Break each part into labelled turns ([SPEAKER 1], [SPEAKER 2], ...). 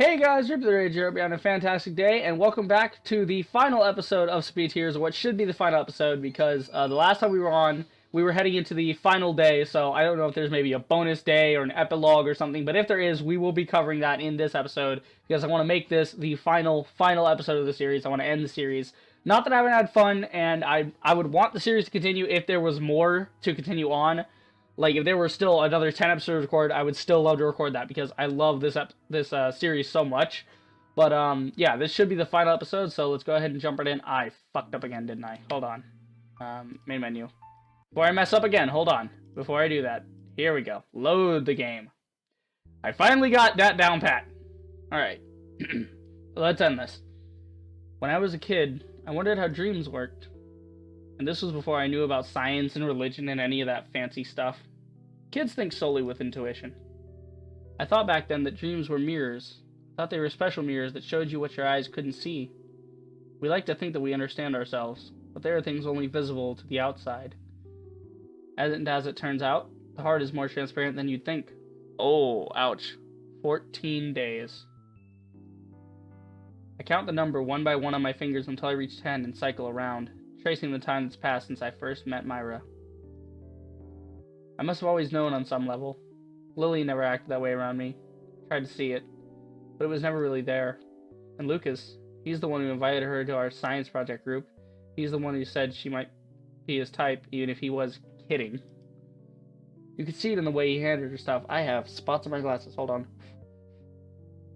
[SPEAKER 1] Hey guys, Rip the Rage here. Hope you're having a fantastic day, and welcome back to the final episode of Sepia Tears, what should be the final episode, because the last time we were on, we were heading into the final day, so I don't know if there's maybe a bonus day or an epilogue or something, but if there is, we will be covering that in this episode, because I want to make this the final episode of the series. I want to end the series. Not that I haven't had fun, and I would want the series to continue if there was more to continue on. Like, if there were still another 10 episodes to record, I would still love to record that, because I love this series so much. But, yeah, this should be the final episode, so let's go ahead and jump right in. I fucked up again, didn't I? Hold on. Main menu. Before I mess up again, hold on. Before I do that, here we go. Load the game. I finally got that down pat. Alright. Let's end this. When I was a kid, I wondered how dreams worked. And this was before I knew about science and religion and any of that fancy stuff. Kids think solely with intuition. I thought back then that dreams were mirrors. I thought they were special mirrors that showed you what your eyes couldn't see. We like to think that we understand ourselves, but there are things only visible to the outside. As it turns out, the heart is more transparent than you'd think. Oh, ouch. 14 days. I count the number one by one on my fingers until I reach 10 and cycle around, tracing the time that's passed since I first met Myra. I must have always known on some level. Lily never acted that way around me. I tried to see it, but it was never really there. And Lucas, he's the one who invited her to our science project group. He's the one who said she might be his type, even if he was kidding. You could see it in the way he handed her stuff. I have spots on my glasses. Hold on.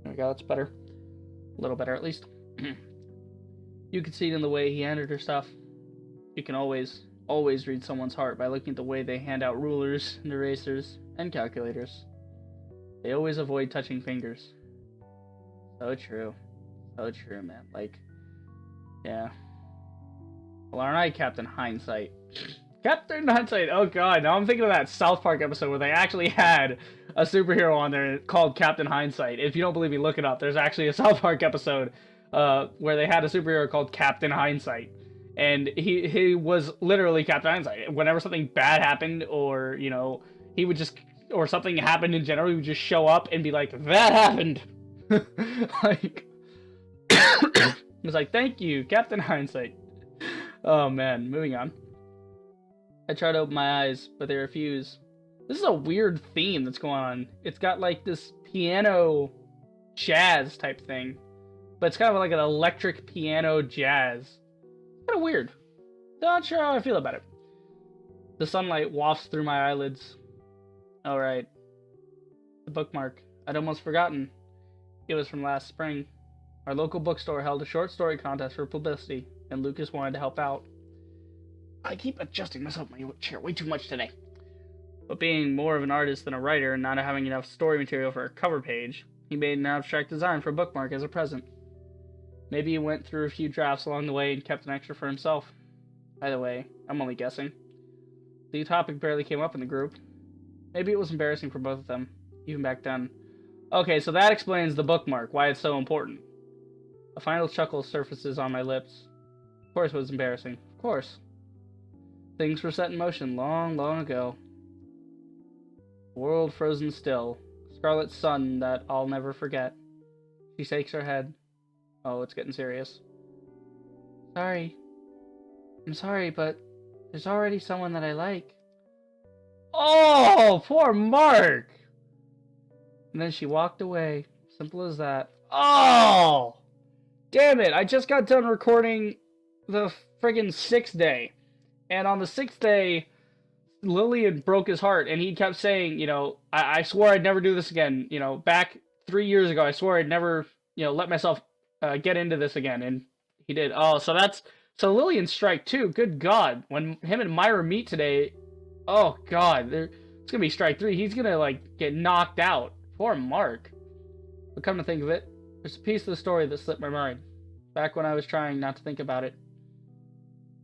[SPEAKER 1] There we go, that's better. A little better, at least. You could see it in the way he handed her stuff. You can always read someone's heart by looking at the way they hand out rulers and erasers and calculators. They always avoid touching fingers. So true. So true, man. Like, yeah. Well, aren't I Captain Hindsight? Captain Hindsight! Oh god, now I'm thinking of that South Park episode where they actually had a superhero on there called Captain Hindsight. If you don't believe me, look it up. There's actually a South Park episode where they had a superhero called Captain Hindsight. And he was literally Captain Hindsight. Whenever something bad happened, or, you know, he would just, or something happened in general, he would just show up and be like, that happened! Like, it was like, thank you, Captain Hindsight. Oh man, moving on. I try to open my eyes, but they refuse. This is a weird theme that's going on. It's got like this piano jazz type thing, but it's kind of like an electric piano jazz. Kind of weird. Not sure how I feel about it. The sunlight wafts through my eyelids. Alright. The bookmark. I'd almost forgotten. It was from last spring. Our local bookstore held a short story contest for publicity, and Lucas wanted to help out. I keep adjusting myself in my chair way too much today. But being more of an artist than a writer and not having enough story material for a cover page, he made an abstract design for a bookmark as a present. Maybe he went through a few drafts along the way and kept an extra for himself. Either way, I'm only guessing. The topic barely came up in the group. Maybe it was embarrassing for both of them, even back then. Okay, so that explains the bookmark, why it's so important. A final chuckle surfaces on my lips. Of course it was embarrassing. Of course. Things were set in motion long, long ago. World frozen still. Scarlet sun that I'll never forget. She shakes her head. Oh, it's getting serious. Sorry. I'm sorry, but there's already someone that I like. Oh, poor Mark! And then she walked away. Simple as that. Oh! Damn it, I just got done recording the friggin' 6th day. And on the 6th day, Lillian broke his heart, and he kept saying, you know, I swore I'd never do this again. You know, back 3 years ago, I swore I'd never, you know, let myself get into this again, and he did. Oh, so Lillian's strike 2. Good God, when him and Myra meet today, oh God, it's gonna be strike 3. He's gonna like get knocked out. Poor Mark. But come to think of it, there's a piece of the story that slipped my mind. Back when I was trying not to think about it.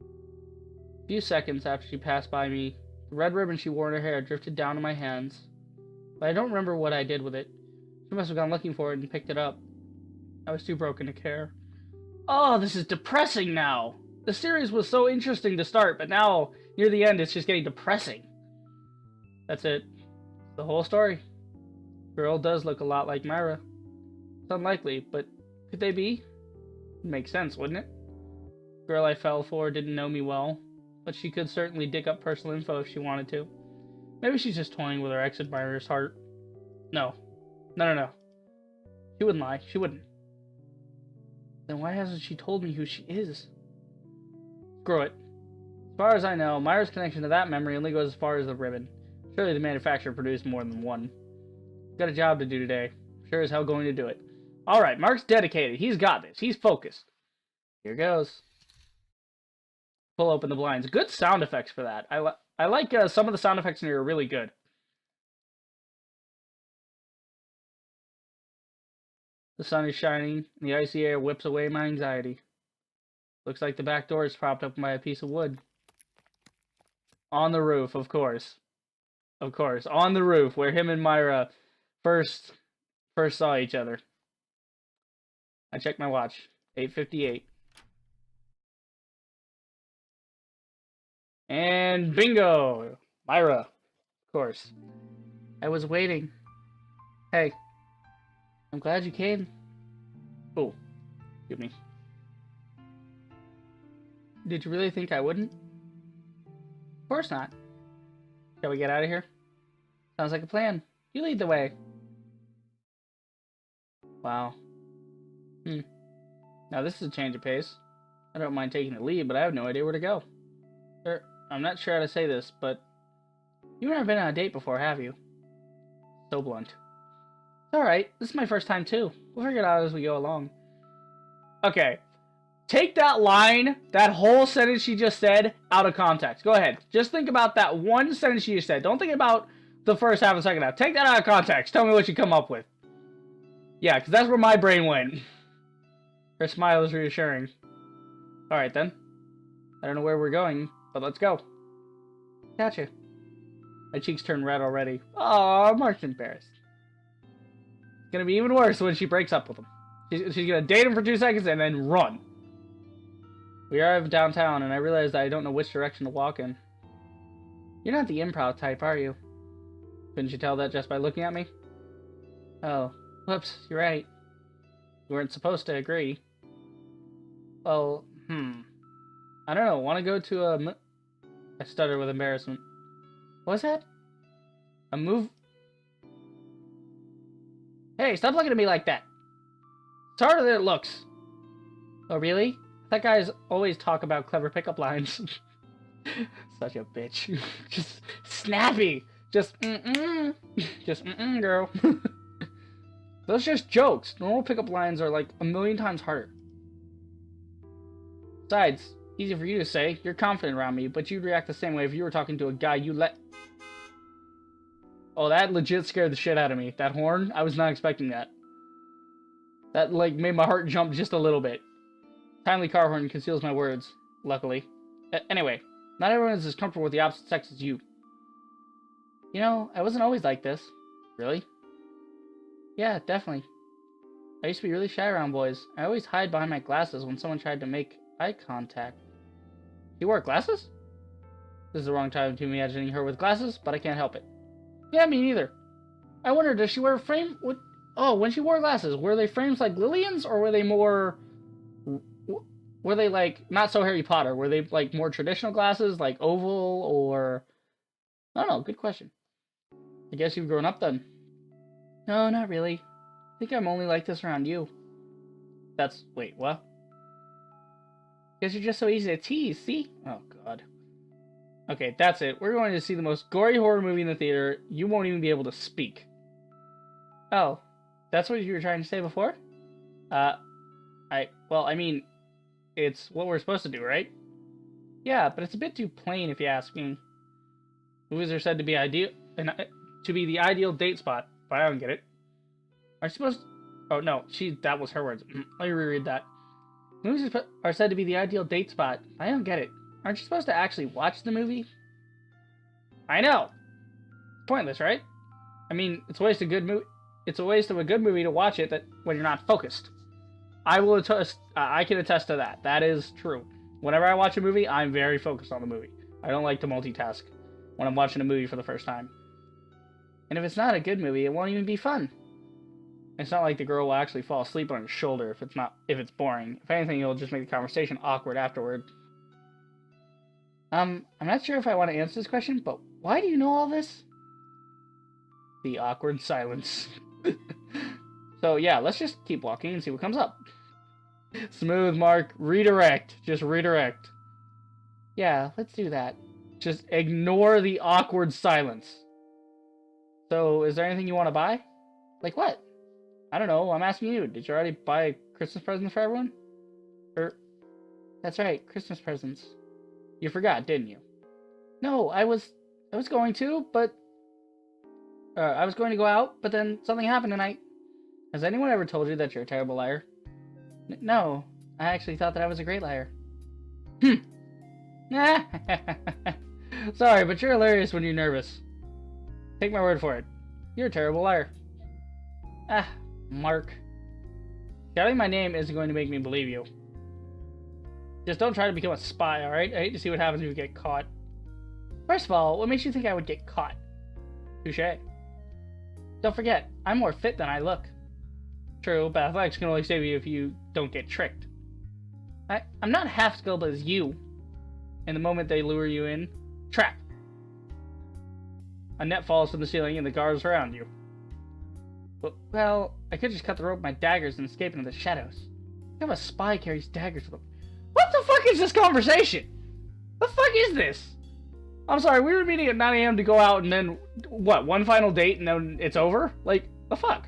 [SPEAKER 1] A few seconds after she passed by me, the red ribbon she wore in her hair drifted down to my hands. But I don't remember what I did with it. She must have gone looking for it and picked it up. I was too broken to care. Oh, this is depressing now! The series was so interesting to start, but now, near the end, it's just getting depressing. That's it. The whole story. Girl does look a lot like Myra. unlikely, but could they be? Makes sense, wouldn't it? Girl I fell for didn't know me well, but she could certainly dig up personal info if she wanted to. Maybe she's just toying with her ex-admirer's heart. No. No. She wouldn't lie. She wouldn't. Then why hasn't she told me who she is? Screw it. As far as I know, Myra's connection to that memory only goes as far as the ribbon. Surely the manufacturer produced more than one. Got a job to do today. Sure as hell going to do it. Alright, Mark's dedicated. He's got this. He's focused. Here goes. Pull open the blinds. Good sound effects for that. I like some of the sound effects in here are really good. The sun is shining, and the icy air whips away my anxiety. Looks like the back door is propped up by a piece of wood. On the roof, of course. Of course. On the roof, where him and Myra first saw each other. I checked my watch. 8:58. And bingo! Myra. Of course. I was waiting. Hey. I'm glad you came. Oh. Excuse me. Did you really think I wouldn't? Of course not. Shall we get out of here? Sounds like a plan. You lead the way. Wow. Now this is a change of pace. I don't mind taking the lead, but I have no idea where to go. I'm not sure how to say this, but you've never been on a date before, have you? So blunt. It's alright. This is my first time, too. We'll figure it out as we go along. Okay. Take that line, that whole sentence she just said, out of context. Go ahead. Just think about that one sentence she just said. Don't think about the first half and second half. Take that out of context. Tell me what you come up with. Yeah, because that's where my brain went. Her smile is reassuring. Alright, then. I don't know where we're going, but let's go. Gotcha. My cheeks turn red already. Aw, Mark's embarrassed. It's gonna be even worse when she breaks up with him. She's gonna date him for 2 seconds and then run. We arrive downtown, and I realize that I don't know which direction to walk in. You're not the improv type, are you? Couldn't you tell that just by looking at me? Oh, whoops, you're right. You weren't supposed to agree. Well, I don't know, want to go to a... I stuttered with embarrassment. What was that? A move... Hey, stop looking at me like that! It's harder than it looks. Oh, really? That guy's always talk about clever pickup lines. Such a bitch. Just snappy. Just Just girl. Those are just jokes. Normal pickup lines are like a million times harder. Besides, easy for you to say. You're confident around me, but you'd react the same way if you were talking to a guy you let... Oh, that legit scared the shit out of me. That horn, I was not expecting that. That, like, made my heart jump just a little bit. Timely car horn conceals my words, luckily. Anyway, not everyone is as comfortable with the opposite sex as you. You know, I wasn't always like this. Really? Yeah, definitely. I used to be really shy around boys. I always hide behind my glasses when someone tried to make eye contact. You wore glasses? This is the wrong time to be imagining her with glasses, but I can't help it. Yeah, me neither. I wonder, does she wear a frame? Oh, when she wore glasses, were they frames like Lillian's, or were they more... Were they, like, not so Harry Potter? Were they, like, more traditional glasses, like oval, or... I don't know, good question. I guess you've grown up then. No, not really. I think I'm only like this around you. That's... Wait, what? Guess you're just so easy to tease, see? Oh, God. Okay, that's it. We're going to see the most gory horror movie in the theater. You won't even be able to speak. Oh, that's what you were trying to say before? Well, I mean, it's what we're supposed to do, right? Yeah, but it's a bit too plain if you ask me. Movies are said to be the ideal date spot, but I don't get it. Aren't you supposed to... Oh, no, that was her words. Let me reread that. Movies are said to be the ideal date spot. I don't get it. Aren't you supposed to actually watch the movie? I know. It's pointless, right? I mean, it's a waste of a good movie to watch it when you're not focused. I can attest to that. That is true. Whenever I watch a movie, I'm very focused on the movie. I don't like to multitask when I'm watching a movie for the first time. And if it's not a good movie, it won't even be fun. It's not like the girl will actually fall asleep on his shoulder if it's boring. If anything, it'll just make the conversation awkward afterward. I'm not sure if I want to answer this question, but why do you know all this? The awkward silence. So yeah, let's just keep walking and see what comes up. Smooth, Mark. Redirect. Just redirect. Yeah, let's do that. Just ignore the awkward silence. So, is there anything you want to buy? Like what? I don't know, I'm asking you. Did you already buy Christmas presents for everyone? That's right, Christmas presents. You forgot, didn't you? No, I was going to, but... I was going to go out, but then something happened tonight. Has anyone ever told you that you're a terrible liar? No, I actually thought that I was a great liar. Sorry, but you're hilarious when you're nervous. Take my word for it. You're a terrible liar. Mark. Shouting my name isn't going to make me believe you. Just don't try to become a spy, alright? I hate to see what happens if you get caught. First of all, what makes you think I would get caught? Touché. Don't forget, I'm more fit than I look. True, but athletics can only save you if you don't get tricked. I'm not half skilled as you. And the moment they lure you in, trap. A net falls from the ceiling and the guards around you. Well, I could just cut the rope with my daggers and escape into the shadows. How a spy carries daggers with them? What the fuck is this conversation? The fuck is this? I'm sorry, we were meeting at 9 a.m. to go out and then, what, one final date and then it's over? Like, the fuck?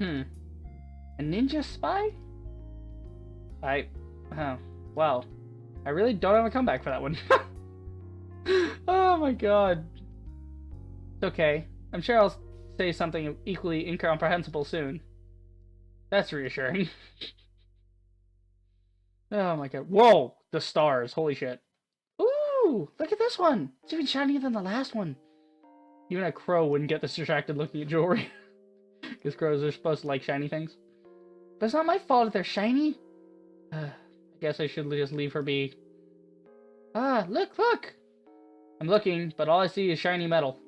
[SPEAKER 1] A ninja spy? Well, I really don't have a comeback for that one. Oh my god. It's okay. I'm sure I'll say something equally incomprehensible soon. That's reassuring. Oh my god. Whoa! The stars. Holy shit. Ooh! Look at this one! It's even shinier than the last one. Even a crow wouldn't get this distracted looking at jewelry. Because crows are supposed to like shiny things. But it's not my fault if they're shiny. I guess I should just leave her be. Look! I'm looking, but all I see is shiny metal.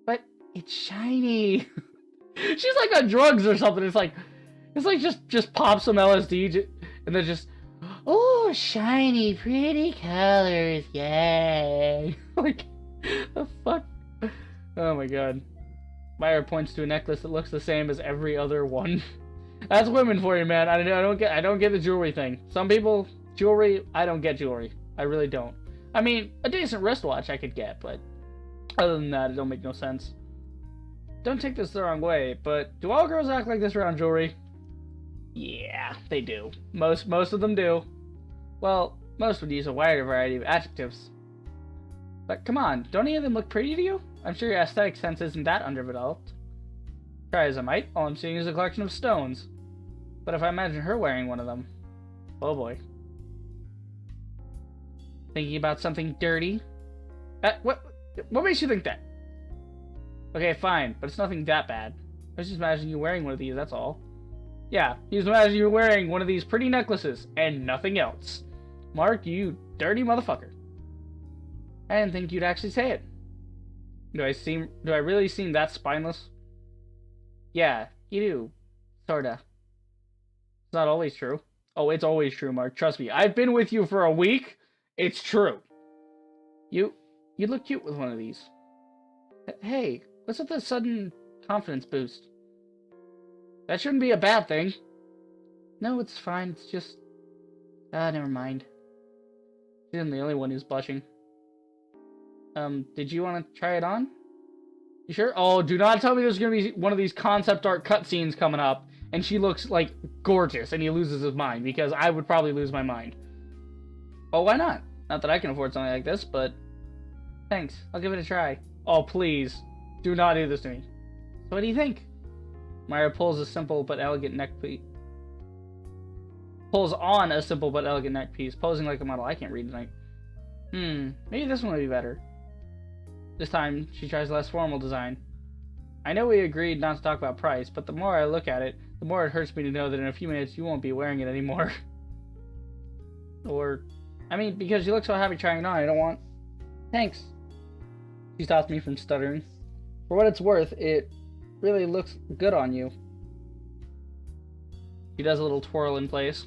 [SPEAKER 1] But it's shiny. She's like on drugs or something. It's like just pop some LSD and then just, oh, shiny, pretty colors, yay! Like, the fuck? Oh my god. Myra points to a necklace that looks the same as every other one. That's women for you, man. I don't get the jewelry thing. Some people, jewelry, I don't get jewelry. I really don't. I mean, a decent wristwatch I could get, but other than that, it don't make no sense. Don't take this the wrong way, but do all girls act like this around jewelry? Yeah, they do. Most of them do. Well, most would use a wider variety of adjectives. But come on, don't any of them look pretty to you? I'm sure your aesthetic sense isn't that underdeveloped. Try as I might, all I'm seeing is a collection of stones. But if I imagine her wearing one of them, oh boy. Thinking about something dirty? What makes you think that? Okay, fine, but it's nothing that bad. I was just imagining you wearing one of these, that's all. Yeah, he was imagining you wearing one of these pretty necklaces, and nothing else. Mark, you dirty motherfucker. I didn't think you'd actually say it. Do I really seem that spineless? Yeah, you do. Sorta. It's not always true. Oh, it's always true, Mark. Trust me. I've been with you for a week. It's true. You look cute with one of these. Hey, what's with the sudden confidence boost? That shouldn't be a bad thing. No, it's fine. It's just... never mind. She isn't the only one who's blushing. Did you want to try it on? You sure? Oh, do not tell me there's going to be one of these concept art cutscenes coming up, and she looks, like, gorgeous, and he loses his mind, because I would probably lose my mind. Oh, why not? Not that I can afford something like this, but... Thanks. I'll give it a try. Oh, please. Do not do this to me. So what do you think? Myra pulls a simple but elegant neck piece. Pulls on a simple but elegant neck piece, posing like a model. I can't read tonight. Maybe this one would be better. This time, she tries a less formal design. I know we agreed not to talk about price, but the more I look at it, the more it hurts me to know that in a few minutes you won't be wearing it anymore. Or, I mean, because you look so happy trying it on, I don't want... Thanks. She stops me from stuttering. For what it's worth, it really looks good on you. She does a little twirl in place.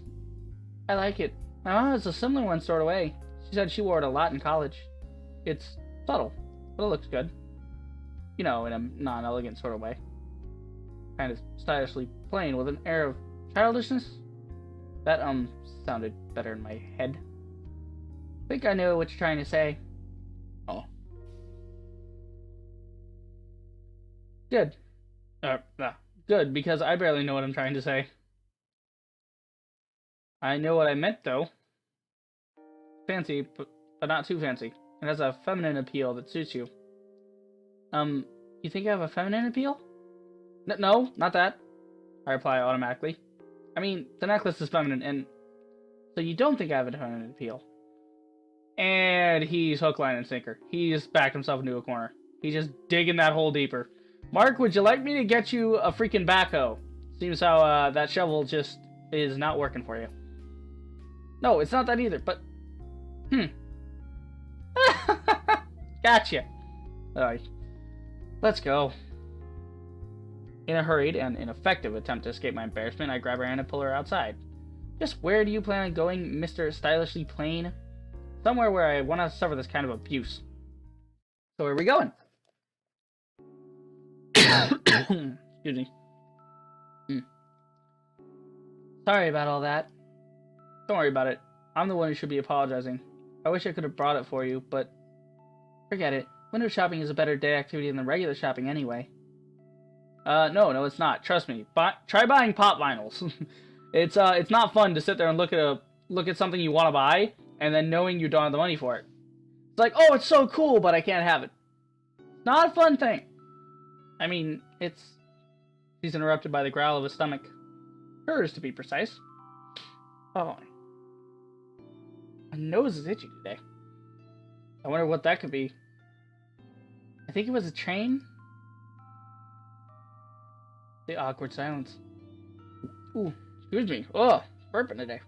[SPEAKER 1] I like it. My mom has a similar one stored away. She said she wore it a lot in college. It's subtle, but it looks good. You know, in a non-elegant sort of way. Kind of stylishly plain with an air of childishness. That, sounded better in my head. I think I know what you're trying to say. Oh. Good. Good, because I barely know what I'm trying to say. I know what I meant, though. Fancy, but not too fancy. It has a feminine appeal that suits you. You think I have a feminine appeal? No, not that. I reply automatically. I mean, the necklace is feminine, and... So you don't think I have a feminine appeal? And he's hook, line, and sinker. He's backed himself into a corner. He's just digging that hole deeper. Mark, would you like me to get you a freaking backhoe? Seems how, that shovel just is not working for you. No, it's not that either, but... Gotcha. Alright. Let's go. In a hurried and ineffective attempt to escape my embarrassment, I grab her hand and pull her outside. Just where do you plan on going, Mr. Stylishly Plain? Somewhere where I want to suffer this kind of abuse. So where are we going? Excuse me. Sorry about all that. Don't worry about it. I'm the one who should be apologizing. I wish I could have brought it for you, but... Forget it. Window shopping is a better day activity than regular shopping anyway. No, it's not. Trust me. Try buying pop vinyls. It's not fun to sit there and look at something you want to buy, and then knowing you don't have the money for it. It's like, oh, it's so cool, but I can't have it. Not a fun thing. I mean, it's... She's interrupted by the growl of a stomach. Hers, to be precise. Oh. My nose is itchy today. I wonder what that could be. I think it was a train. The awkward silence. Ooh, excuse me. Oh, burping today.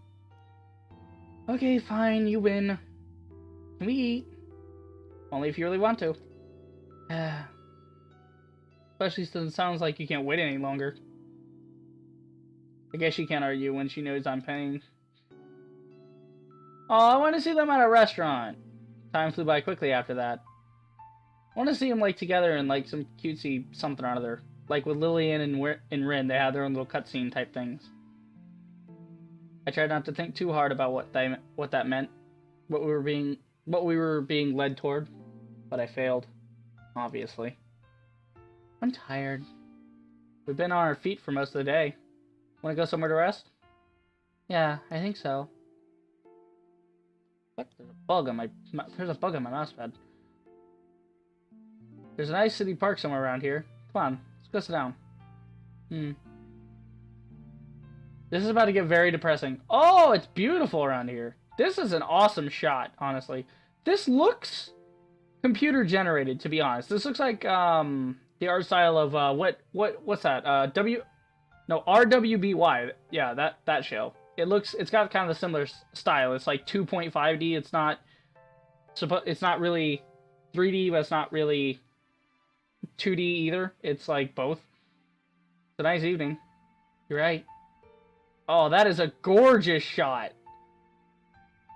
[SPEAKER 1] Okay, fine, you win. Can we eat? Only if you really want to. Especially since it sounds like you can't wait any longer. I guess she can't argue when she knows I'm paying. Oh, I want to see them at a restaurant. Time flew by quickly after that. I want to see them, like, together in, like, some cutesy something or other. Like with Lillian and Rin, they had their own little cutscene type things. I tried not to think too hard about what that meant, what we were being led toward, but I failed, obviously. I'm tired. We've been on our feet for most of the day. Want to go somewhere to rest? Yeah, I think so. What? There's a bug on my mouse pad. There's a nice city park somewhere around here. Come on. Let's go sit down. This is about to get very depressing. Oh, it's beautiful around here. This is an awesome shot, honestly. This looks computer generated, to be honest. This looks like the art style of what's that? RWBY. Yeah, that show. It's got kind of a similar style. It's like 2.5D. It's not really 3D, but it's not really 2D either. It's like both. It's a nice evening. You're right. Oh, that is a gorgeous shot.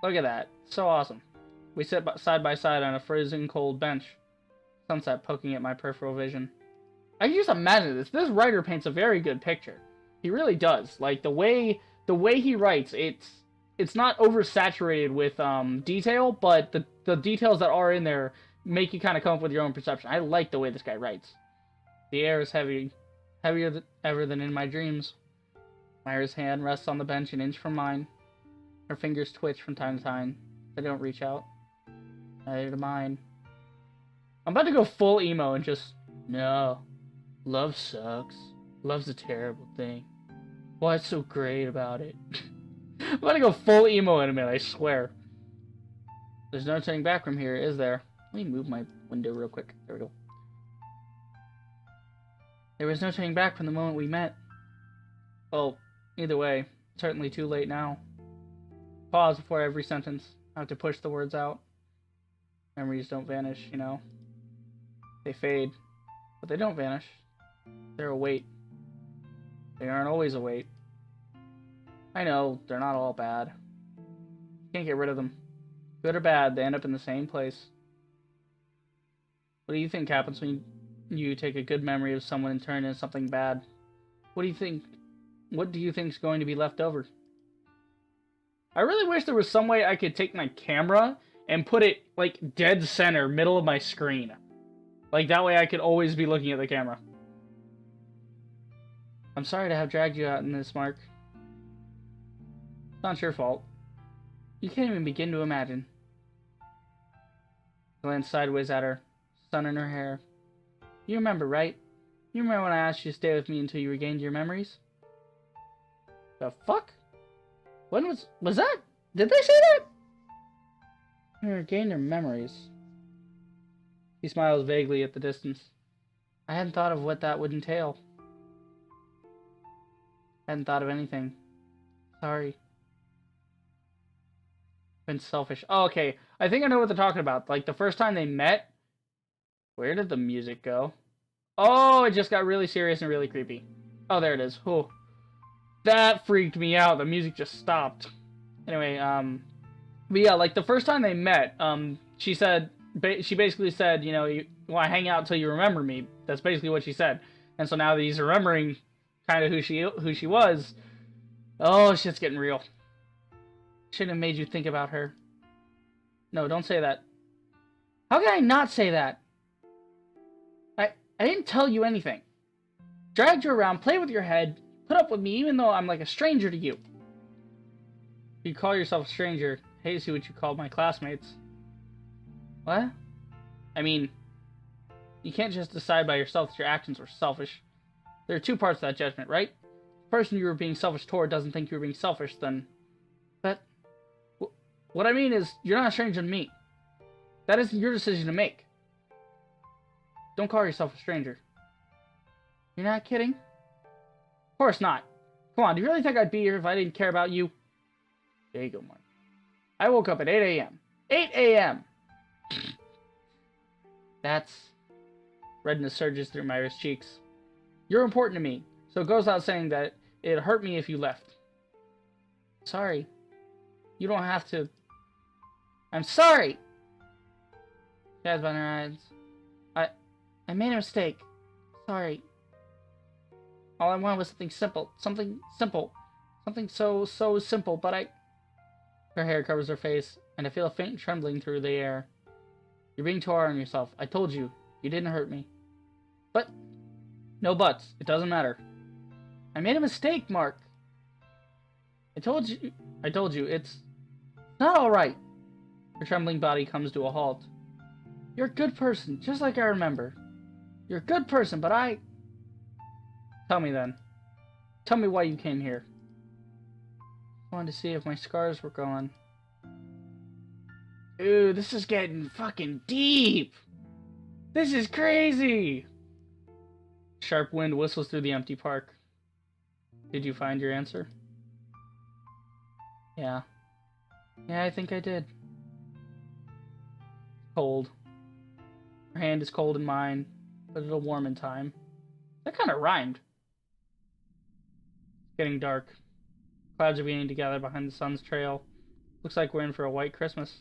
[SPEAKER 1] Look at that. So awesome. We sit side by side on a freezing cold bench. Sunset poking at my peripheral vision. I can just imagine this. This writer paints a very good picture. He really does. Like the way he writes, it's not oversaturated with detail, but the details that are in there make you kind of come up with your own perception. I like the way this guy writes. The air is heavier than ever than in my dreams. Myra's hand rests on the bench an inch from mine. Her fingers twitch from time to time. They don't reach out. Neither do mine. I'm about to go full emo and just... No. Love sucks. Love's a terrible thing. What's so great about it? I'm about to go full emo in a minute, I swear. There's no turning back from here, is there? Let me move my window real quick. There we go. There was no turning back from the moment we met. Well, either way, certainly too late now. Pause before every sentence. I have to push the words out. Memories don't vanish, you know. They fade, but they don't vanish. They're a weight. They aren't always a weight. I know, they're not all bad. Can't get rid of them. Good or bad, they end up in the same place. What do you think happens when you take a good memory of someone and turn it into something bad? What do you think? What do you think is going to be left over? I really wish there was some way I could take my camera and put it, like, dead center, middle of my screen. Like, that way I could always be looking at the camera. I'm sorry to have dragged you out in this, Mark. It's not your fault. You can't even begin to imagine. I glanced sideways at her, sun in her hair. You remember, right? You remember when I asked you to stay with me until you regained your memories? The fuck? When was that? Did they say that? You regained your memories. He smiles vaguely at the distance. I hadn't thought of what that would entail. I hadn't thought of anything. Sorry. Been selfish. Oh, okay. I think I know what they're talking about. Like, the first time they met... Where did the music go? Oh, it just got really serious and really creepy. Oh, there it is. Oh, that freaked me out. The music just stopped. Anyway, but yeah, like the first time they met, she basically said, you know, you want to hang out until you remember me. That's basically what she said. And so now that he's remembering kind of who she was, oh, shit's getting real. Shouldn't have made you think about her. No, don't say that. How can I not say that? I didn't tell you anything. Dragged you around, played with your head, put up with me even though I'm like a stranger to you. You call yourself a stranger. I hate to see what you called my classmates. What? I mean, you can't just decide by yourself that your actions were selfish. There are two parts to that judgment, right? The person you were being selfish toward doesn't think you were being selfish, then... But... What I mean is, you're not a stranger to me. That isn't your decision to make. Don't call yourself a stranger. You're not kidding? Of course not. Come on, do you really think I'd be here if I didn't care about you? There you go, Mark. I woke up at 8 a.m. 8 a.m. That's... Redness surges through Myra's cheeks. You're important to me, so it goes without saying that it'd hurt me if you left. Sorry. You don't have to... I'm sorry! She has on her eyes. I made a mistake. Sorry. All I wanted was something simple. Something simple. Something so simple, but I... Her hair covers her face, and I feel a faint trembling through the air. You're being too hard on yourself. I told you. You didn't hurt me. But... No buts. It doesn't matter. I made a mistake, Mark. I told you. It's not alright. Her trembling body comes to a halt. You're a good person, just like I remember. You're a good person, but I... Tell me then. Tell me why you came here. I wanted to see if my scars were gone. Ooh, this is getting fucking deep! This is crazy! Sharp wind whistles through the empty park. Did you find your answer? Yeah. Yeah, I think I did. Cold. Her hand is cold in mine, but it'll warm in time. That kind of rhymed. It's getting dark. Clouds are beginning to gather behind the sun's trail. Looks like we're in for a white Christmas.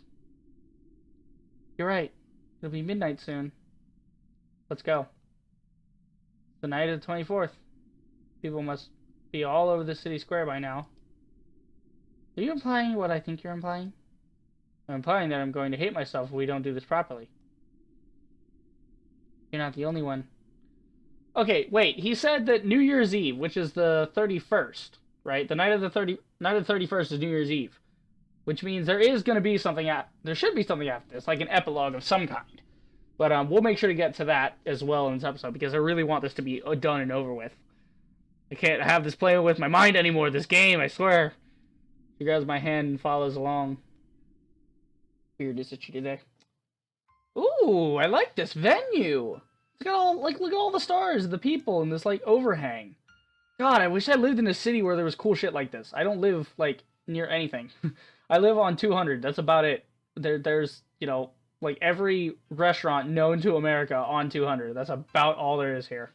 [SPEAKER 1] You're right. It'll be midnight soon. Let's go. It's the night of the 24th. People must be all over the city square by now. Are you implying what I think you're implying? I'm implying that I'm going to hate myself if we don't do this properly. You're not the only one. Okay, wait. He said that New Year's Eve, which is the 31st, right? The night of the 31st is New Year's Eve, which means there is going to be something there should be something after this, like an epilogue of some kind. But we'll make sure to get to that as well in this episode because I really want this to be done and over with. I can't have this playing with my mind anymore. This game, I swear. She grabs my hand and follows along. Weird is it today. Ooh, I like this venue. It's got all look at all the stars, the people, and this like overhang. God, I wish I lived in a city where there was cool shit like this. I don't live like near anything. I live on 200. That's about it. There's you know like every restaurant known to America on 200. That's about all there is here.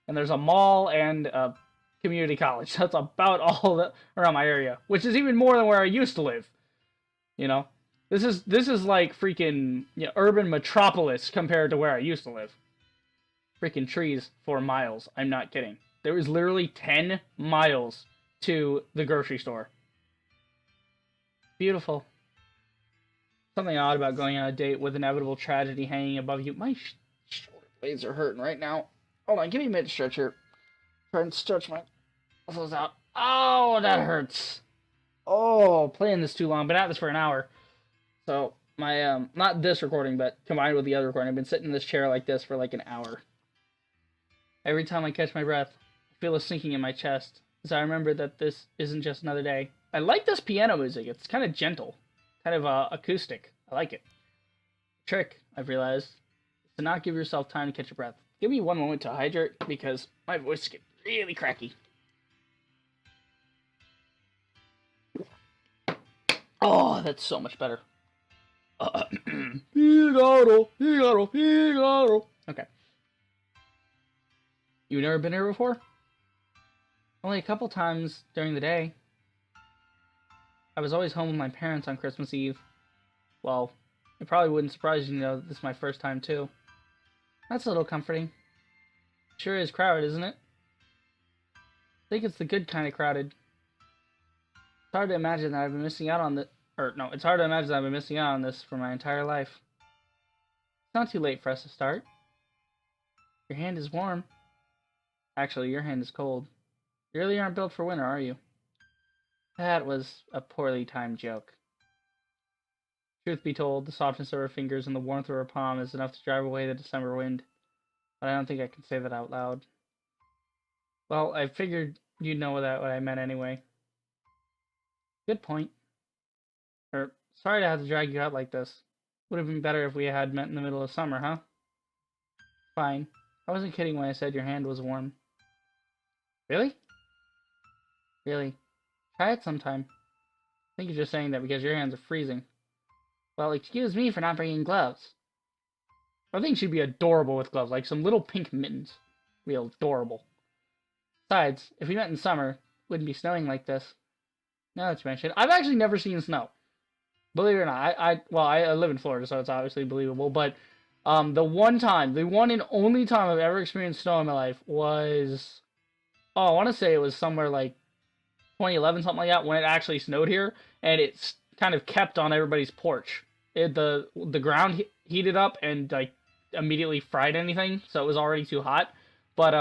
[SPEAKER 1] And there's a mall and a community college. That's about all that around my area, which is even more than where I used to live. You know, this is like freaking urban metropolis compared to where I used to live. Freaking trees for miles. I'm not kidding. There was literally 10 miles to the grocery store. Beautiful. Something odd about going on a date with inevitable tragedy hanging above you. My shoulder blades are hurting right now. Hold on, give me a minute to stretch here. Try and stretch my muscles out. Oh, that hurts. Oh, playing this too long. Been at this for an hour. So, my, not this recording, but combined with the other recording, I've been sitting in this chair like this for like an hour. Every time I catch my breath, I feel a sinking in my chest, as I remember that this isn't just another day. I like this piano music. It's kind of gentle. Kind of, acoustic. I like it. Trick, I've realized, is to not give yourself time to catch your breath. Give me one moment to hydrate, because my voice gets really cracky. Oh, that's so much better. Figaro. Okay. You've never been here before? Only a couple times during the day. I was always home with my parents on Christmas Eve. Well, it probably wouldn't surprise you to know that this is my first time too. That's a little comforting. Sure is crowded, isn't it? I think it's the good kind of crowded. It's hard to imagine that I've been missing out on the... it's hard to imagine that I've been missing out on this for my entire life. It's not too late for us to start. Your hand is warm. Actually, your hand is cold. You really aren't built for winter, are you? That was a poorly timed joke. Truth be told, the softness of her fingers and the warmth of her palm is enough to drive away the December wind. But I don't think I can say that out loud. Well, I figured you'd know what I meant anyway. Good point. Sorry to have to drag you out like this. Would have been better if we had met in the middle of summer, huh? Fine. I wasn't kidding when I said your hand was warm. Really? Really. Try it sometime. I think you're just saying that because your hands are freezing. Well, excuse me for not bringing gloves. I think she'd be adorable with gloves, like some little pink mittens. Real adorable. Besides, if we met in summer, it wouldn't be snowing like this. Now that you mention it, I've actually never seen snow. Believe it or not, I live in Florida, so it's obviously believable, but the one and only time I've ever experienced snow in my life was, I want to say it was somewhere like 2011, something like that, when it actually snowed here, and it's kind of kept on everybody's porch. The ground heated up and like immediately fried anything, so it was already too hot. But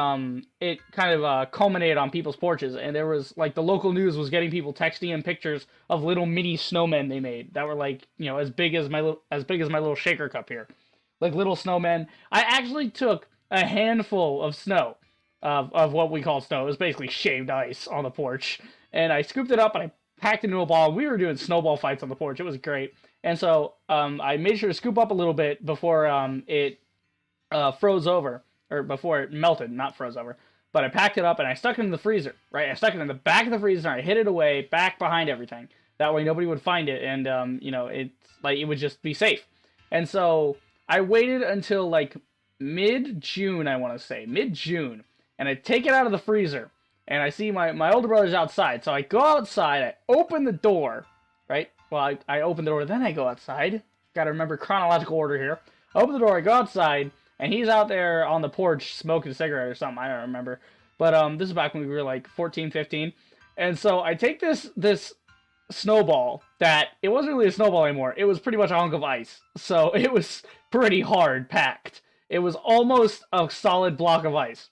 [SPEAKER 1] it kind of culminated on people's porches, and there was like the local news was getting people texting in pictures of little mini snowmen they made that were like as big as my little shaker cup here, like little snowmen. I actually took a handful of snow, of what we call snow. It was basically shaved ice on the porch, and I scooped it up and I packed it into a ball. We were doing snowball fights on the porch. It was great, and so I made sure to scoop up a little bit before it froze over. Or before it melted, not froze over. But I packed it up and I stuck it in the freezer, right? I stuck it in the back of the freezer and I hid it away, back behind everything. That way nobody would find it and, it's like, it would just be safe. And so I waited until like mid-June, I want to say. Mid-June. And I take it out of the freezer and I see my older brother's outside. So I go outside, I open the door, right? Well, I open the door, then I go outside. Gotta remember chronological order here. I open the door, I go outside. And he's out there on the porch smoking a cigarette or something. I don't remember. But this is back when we were like 14, 15. And so I take this snowball that, it wasn't really a snowball anymore. It was pretty much a hunk of ice. So it was pretty hard packed. It was almost a solid block of ice.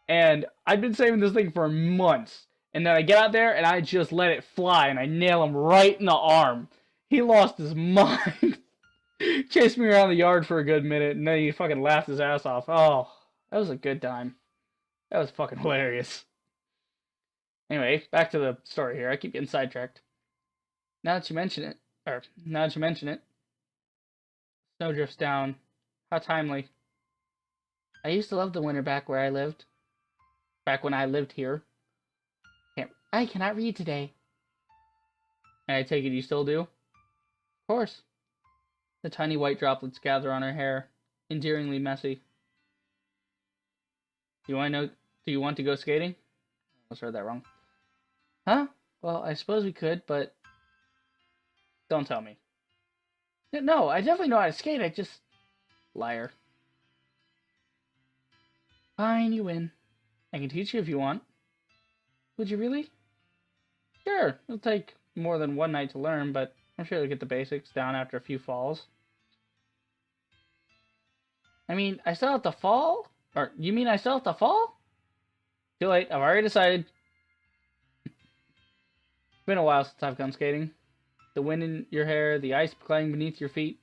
[SPEAKER 1] And I'd been saving this thing for months. And then I get out there and I just let it fly. And I nail him right in the arm. He lost his mind. Chased me around the yard for a good minute, and then he fucking laughed his ass off. Oh, that was a good time. That was fucking hilarious. Anyway, back to the story here. I keep getting sidetracked. Now that you mention it, snow drifts down. How timely. I used to love the winter back where I lived. Back when I lived here. I cannot read today. And I take it you still do? Of course. The tiny white droplets gather on her hair, endearingly messy. Do you want to go skating? almost heard that wrong. Huh? Well, I suppose we could, but don't tell me. No, I definitely know how to skate. I just... Liar. Fine, you win. I can teach you if you want. Would you really? Sure. It'll take more than one night to learn, but I'm sure you'll get the basics down after a few falls. I mean, I still have to fall? Or, you mean I still have to fall? Too late. I've already decided. It's been a while since I've gone skating. The wind in your hair, the ice gliding beneath your feet,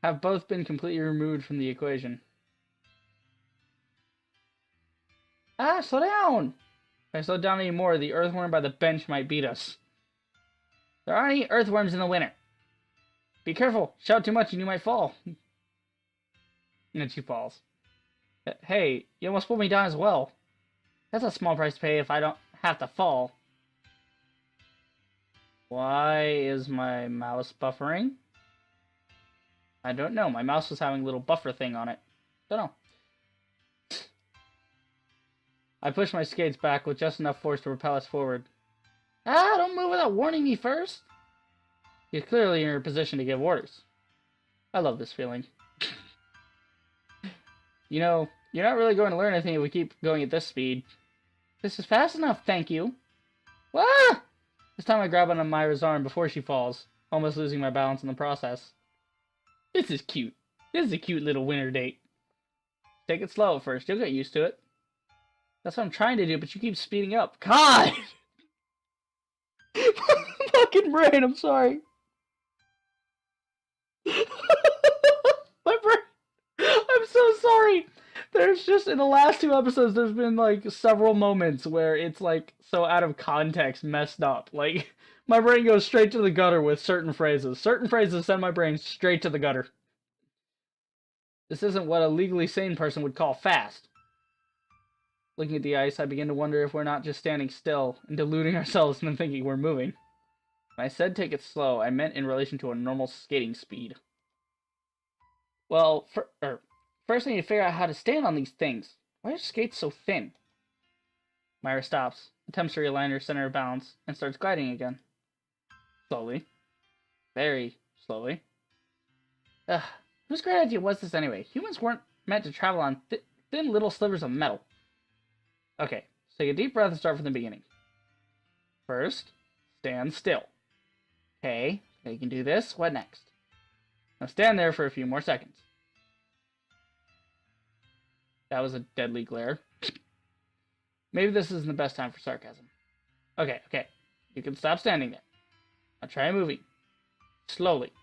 [SPEAKER 1] have both been completely removed from the equation. Ah, slow down! If I slow down any more, the earthworm by the bench might beat us. There aren't any earthworms in the winter. Be careful. Shout too much and you might fall. And then she falls. Hey, you almost pulled me down as well. That's a small price to pay if I don't have to fall. Why is my mouse buffering? I don't know. My mouse was having a little buffer thing on it. Don't know. I pushed my skates back with just enough force to propel us forward. Ah, don't move without warning me first. You're clearly in a position to give orders. I love this feeling. You know, you're not really going to learn anything if we keep going at this speed. This is fast enough, thank you. Ah! This time I grab onto Myra's arm before she falls, almost losing my balance in the process. This is cute. This is a cute little winter date. Take it slow at first, you'll get used to it. That's what I'm trying to do, but you keep speeding up. God! Fucking brain, I'm sorry. My brain. I'm so sorry. There's just, in the last 2 episodes, there's been, like, several moments where it's, like, so out of context, messed up. Like, my brain goes straight to the gutter with certain phrases. Certain phrases send my brain straight to the gutter. This isn't what a legally sane person would call fast. Looking at the ice, I begin to wonder if we're not just standing still and deluding ourselves into thinking we're moving. When I said take it slow, I meant in relation to a normal skating speed. Well, first I need to figure out how to stand on these things. Why are skates so thin? Myra stops, attempts to realign her center of balance, and starts gliding again. Slowly. Very slowly. Ugh, whose great idea was this anyway? Humans weren't meant to travel on thin little slivers of metal. Okay, so take a deep breath and start from the beginning. First, stand still. Okay, you can do this. What next? Now stand there for a few more seconds. That was a deadly glare. Maybe this isn't the best time for sarcasm. Okay. You can stop standing there. Now try moving. Slowly.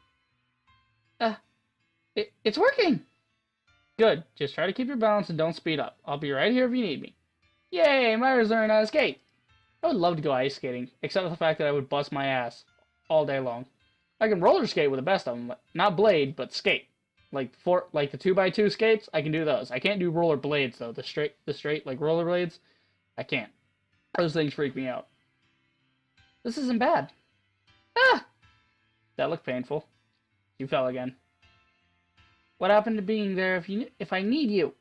[SPEAKER 1] It's working! Good. Just try to keep your balance and don't speed up. I'll be right here if you need me. Yay! Myra's learning how to skate! I would love to go ice skating, except for the fact that I would bust my ass all day long. I can roller skate with the best of them. Not blade, but skate. Like the 2x2 skates, I can do those. I can't do roller blades though. The straight like roller blades, I can't. Those things freak me out. This isn't bad. Ah! That looked painful. You fell again. What happened to being there if I need you?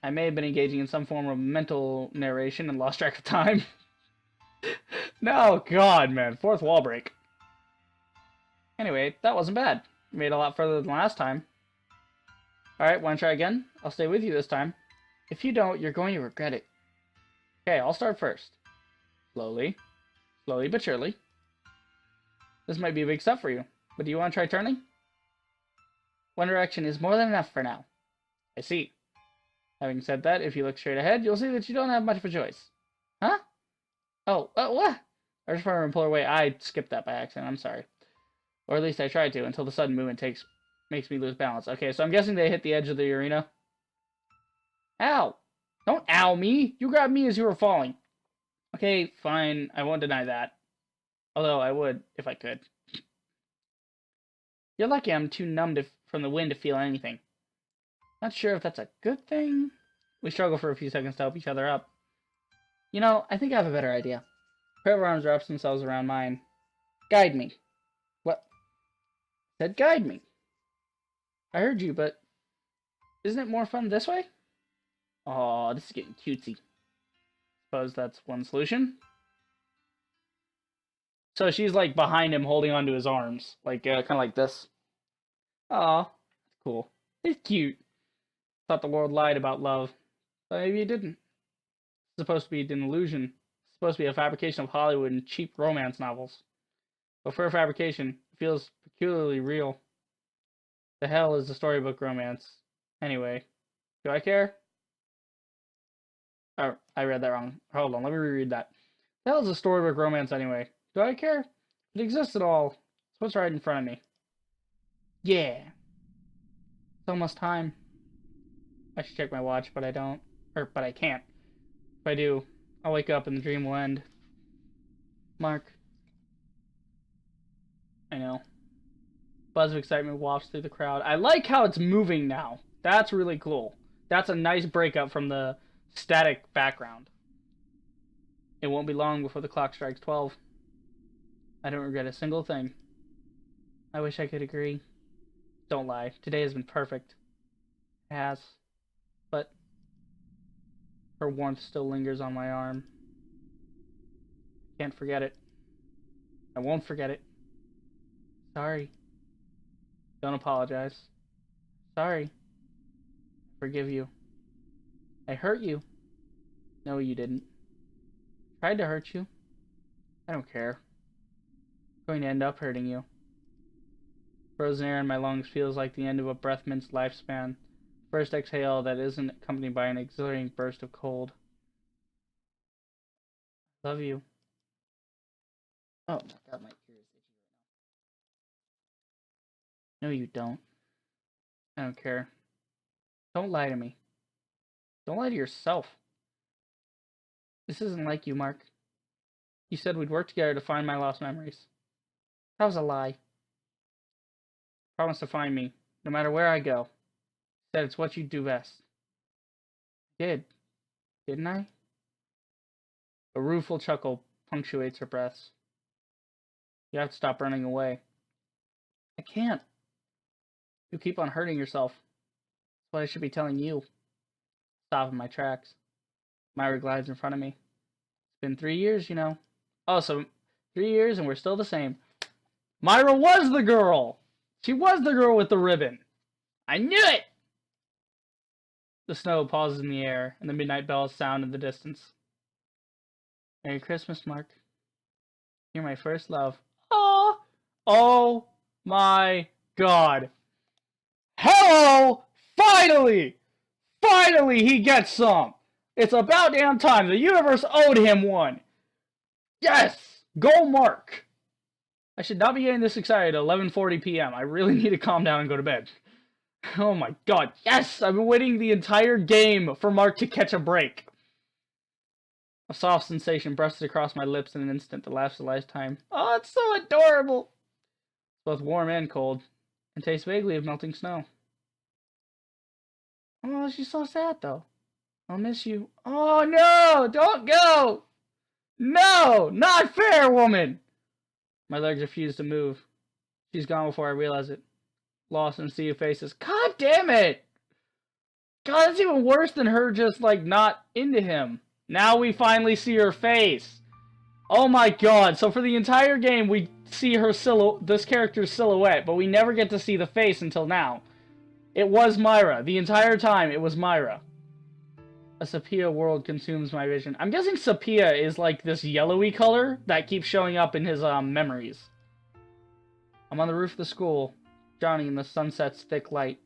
[SPEAKER 1] I may have been engaging in some form of mental narration and lost track of time. No, God, man. 4th wall break. Anyway, that wasn't bad. You made it a lot further than last time. Alright, wanna try again? I'll stay with you this time. If you don't, you're going to regret it. Okay, I'll start first. Slowly. Slowly but surely. This might be a big step for you, but do you want to try turning? One direction is more than enough for now. I see. Having said that, if you look straight ahead, you'll see that you don't have much of a choice. Huh? Oh, what? I just want to pull away. I skipped that by accident. I'm sorry. Or at least I tried to, until the sudden movement makes me lose balance. Okay, so I'm guessing they hit the edge of the arena. Ow! Don't ow me! You grabbed me as you were falling. Okay, fine. I won't deny that. Although I would, if I could. You're lucky I'm too numb from the wind to feel anything. Not sure if that's a good thing. We struggle for a few seconds to help each other up. You know, I think I have a better idea. Her arms wraps themselves around mine. Guide me. What? I said guide me. I heard you, but isn't it more fun this way? Oh, this is getting cutesy. Suppose that's one solution. So she's like behind him, holding onto his arms, like kind of like this. Aw, it's cool. It's cute. Thought the world lied about love, but maybe it didn't. It's supposed to be an illusion. It's supposed to be a fabrication of Hollywood and cheap romance novels. But for a fabrication, it feels peculiarly real. The hell is a storybook romance? Anyway, do I care? Oh, I read that wrong. Hold on, let me reread that. The hell is a storybook romance anyway? Do I care? It exists at all. It's what's right in front of me. Yeah. It's almost time. I should check my watch, but I don't. But I can't. If I do, I'll wake up and the dream will end. Mark. I know. Buzz of excitement wafts through the crowd. I like how it's moving now. That's really cool. That's a nice breakup from the static background. It won't be long before the clock strikes 12. I don't regret a single thing. I wish I could agree. Don't lie. Today has been perfect. It has. But her warmth still lingers on my arm. Can't forget it. I won't forget it. Sorry. Don't apologize. Sorry. I forgive you. I hurt you. No, you didn't. Tried to hurt you. I don't care. I'm going to end up hurting you. Frozen air in my lungs feels like the end of a breath mint's lifespan. First exhale that isn't accompanied by an exhilarating burst of cold. Love you. Oh my god, my ear is itchy right now. No, you don't. I don't care. Don't lie to me. Don't lie to yourself. This isn't like you, Mark. You said we'd work together to find my lost memories. That was a lie. Promise to find me, no matter where I go. Said it's what you do best. Did. Didn't I? A rueful chuckle punctuates her breaths. You have to stop running away. I can't. You keep on hurting yourself. That's what I should be telling you. Stop in my tracks. Myra glides in front of me. It's been 3 years, you know. Oh, so 3 years and we're still the same. Myra was the girl! She was the girl with the ribbon. I knew it! The snow pauses in the air, and the midnight bells sound in the distance. Merry Christmas, Mark. You're my first love. Oh! Oh my god. Hello! Finally! Finally he gets some! It's about damn time. The universe owed him one. Yes! Go Mark! I should not be getting this excited at 11:40 p.m. I really need to calm down and go to bed. Oh my god, yes! I've been waiting the entire game for Mark to catch a break. A soft sensation brushes across my lips in an instant that lasts a lifetime. Oh, it's so adorable! It's both warm and cold, and tastes vaguely of melting snow. Oh, she's so sad though. I'll miss you. Oh no! Don't go! No! Not fair, woman! My legs refuse to move. She's gone before I realize it. Lost in a sea of faces. God damn it! God, that's even worse than her just, like, not into him. Now we finally see her face. Oh my god, so for the entire game we see her this character's silhouette, but we never get to see the face until now. It was Myra. The entire time, it was Myra. A sepia world consumes my vision. I'm guessing sepia is like this yellowy color that keeps showing up in his memories. I'm on the roof of the school, drowning in the sunset's thick light.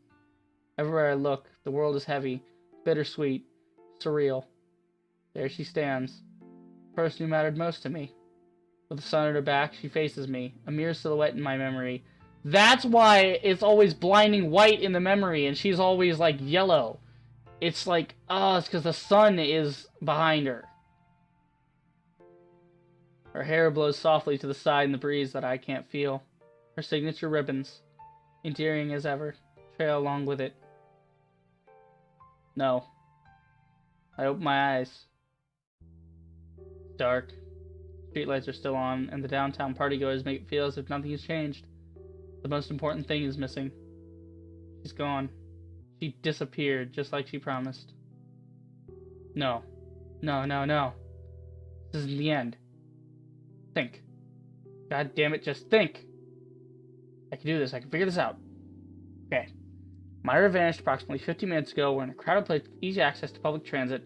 [SPEAKER 1] Everywhere I look, the world is heavy, bittersweet, surreal. There she stands, the person who mattered most to me. With the sun at her back, she faces me, a mere silhouette in my memory. That's why it's always blinding white in the memory, and she's always, like, yellow. It's like, oh, it's because the sun is behind her. Her hair blows softly to the side in the breeze that I can't feel. Her signature ribbons, endearing as ever, trail along with it. No. I open my eyes. Dark. Streetlights are still on, and the downtown partygoers make it feel as if nothing has changed. The most important thing is missing. She's gone. She disappeared, just like she promised. No. No, no, no. This isn't the end. Think. God damn it, just think. I can do this. I can figure this out. Okay. Myra vanished approximately 50 minutes ago. We're in a crowded place with easy access to public transit.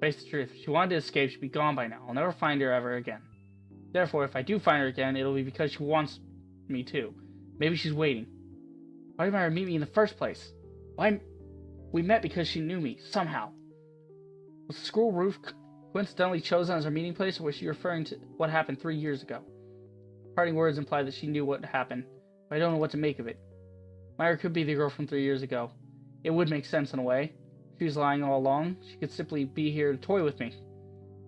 [SPEAKER 1] Face the truth. If she wanted to escape, she'd be gone by now. I'll never find her ever again. Therefore, if I do find her again, it'll be because she wants me to. Maybe she's waiting. Why did Myra meet me in the first place? Why? We met because she knew me, somehow. Was the school roof coincidentally chosen as our meeting place, or was she referring to what happened 3 years ago? Parting words imply that she knew what happened, but I don't know what to make of it. Myra could be the girl from 3 years ago. It would make sense in a way. If she was lying all along, she could simply be here to toy with me.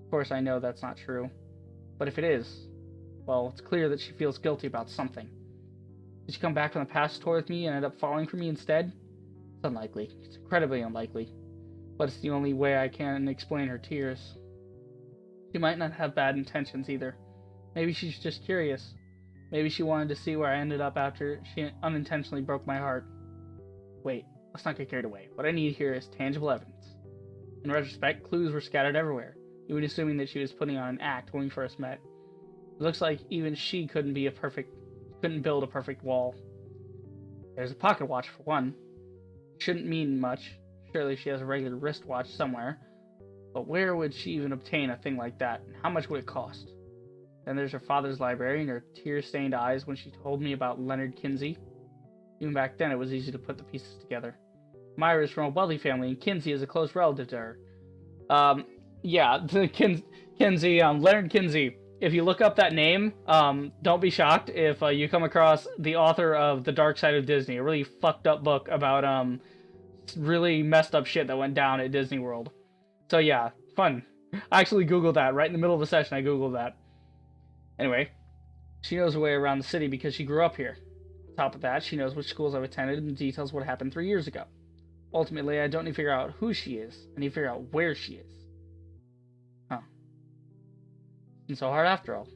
[SPEAKER 1] Of course, I know that's not true. But if it is, well, it's clear that she feels guilty about something. Did she come back from the past to toy with me and end up falling for me instead? It's unlikely. It's incredibly unlikely. But it's the only way I can explain her tears. She might not have bad intentions either. Maybe she's just curious. Maybe she wanted to see where I ended up after she unintentionally broke my heart. Wait, let's not get carried away. What I need here is tangible evidence. In retrospect, clues were scattered everywhere, even assuming that she was putting on an act when we first met. It looks like even she couldn't build a perfect wall. There's a pocket watch for one. Shouldn't mean much. Surely she has a regular wristwatch somewhere. But where would she even obtain a thing like that, and how much would it cost? Then there's her father's library and her tear-stained eyes when she told me about Leonard Kinsey. Even back then, it was easy to put the pieces together. Myra is from a wealthy family, and Kinsey is a close relative to her. Yeah, Kinsey, Leonard Kinsey. If you look up that name, don't be shocked if you come across the author of The Dark Side of Disney, a really fucked up book about really messed up shit that went down at Disney World. So yeah, fun. I actually googled that right in the middle of a session. I googled that. Anyway, she knows her way around the city because she grew up here. On top of that, she knows which schools I've attended and details what happened 3 years ago. Ultimately, I don't need to figure out who she is. I need to figure out where she is. Huh. And so hard after all.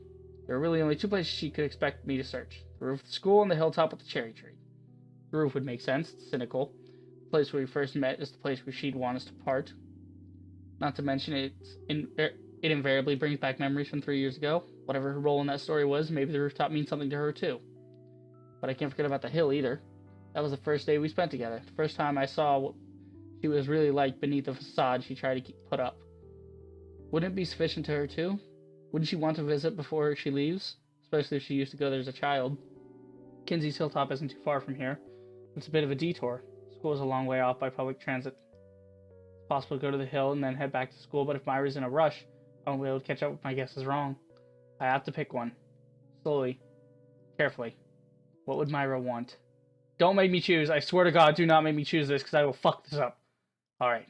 [SPEAKER 1] There are really only two places she could expect me to search. The roof of the school and the hilltop with the cherry tree. The roof would make sense. It's cynical. The place where we first met is the place where she'd want us to part. Not to mention it invariably brings back memories from 3 years ago. Whatever her role in that story was, maybe the rooftop means something to her too. But I can't forget about the hill either. That was the first day we spent together. The first time I saw what she was really like beneath the facade she tried to put up. Wouldn't it be sufficient to her too? Wouldn't she want to visit before she leaves? Especially if she used to go there as a child. Kinsey's hilltop isn't too far from here. It's a bit of a detour. School is a long way off by public transit. It's possible to go to the hill and then head back to school, but if Myra's in a rush, I won't be able to catch up with my guesses wrong. I have to pick one. Slowly. Carefully. What would Myra want? Don't make me choose. I swear to God, do not make me choose this, because I will fuck this up. Alright.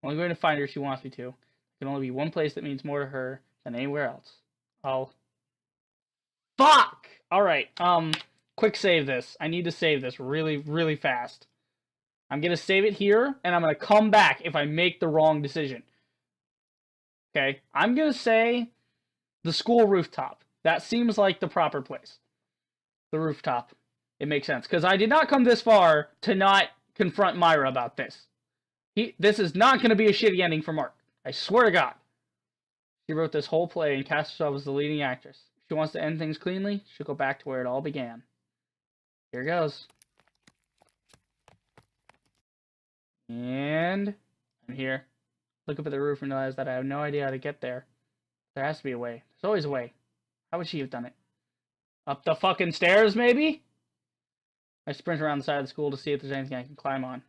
[SPEAKER 1] I'm only going to find her if she wants me to. There can only be one place that means more to her than anywhere else. Fuck! Alright, quick save this. I need to save this really, really fast. I'm going to save it here, and I'm going to come back if I make the wrong decision. Okay? I'm going to say the school rooftop. That seems like the proper place. The rooftop. It makes sense. Because I did not come this far to not confront Myra about this. This is not going to be a shitty ending for Mark. I swear to God. She wrote this whole play and cast herself as the leading actress. If she wants to end things cleanly, she'll go back to where it all began. Here goes. And I'm here. Look up at the roof and realize that I have no idea how to get there. There has to be a way. There's always a way. How would she have done it? Up the fucking stairs, maybe? I sprint around the side of the school to see if there's anything I can climb on.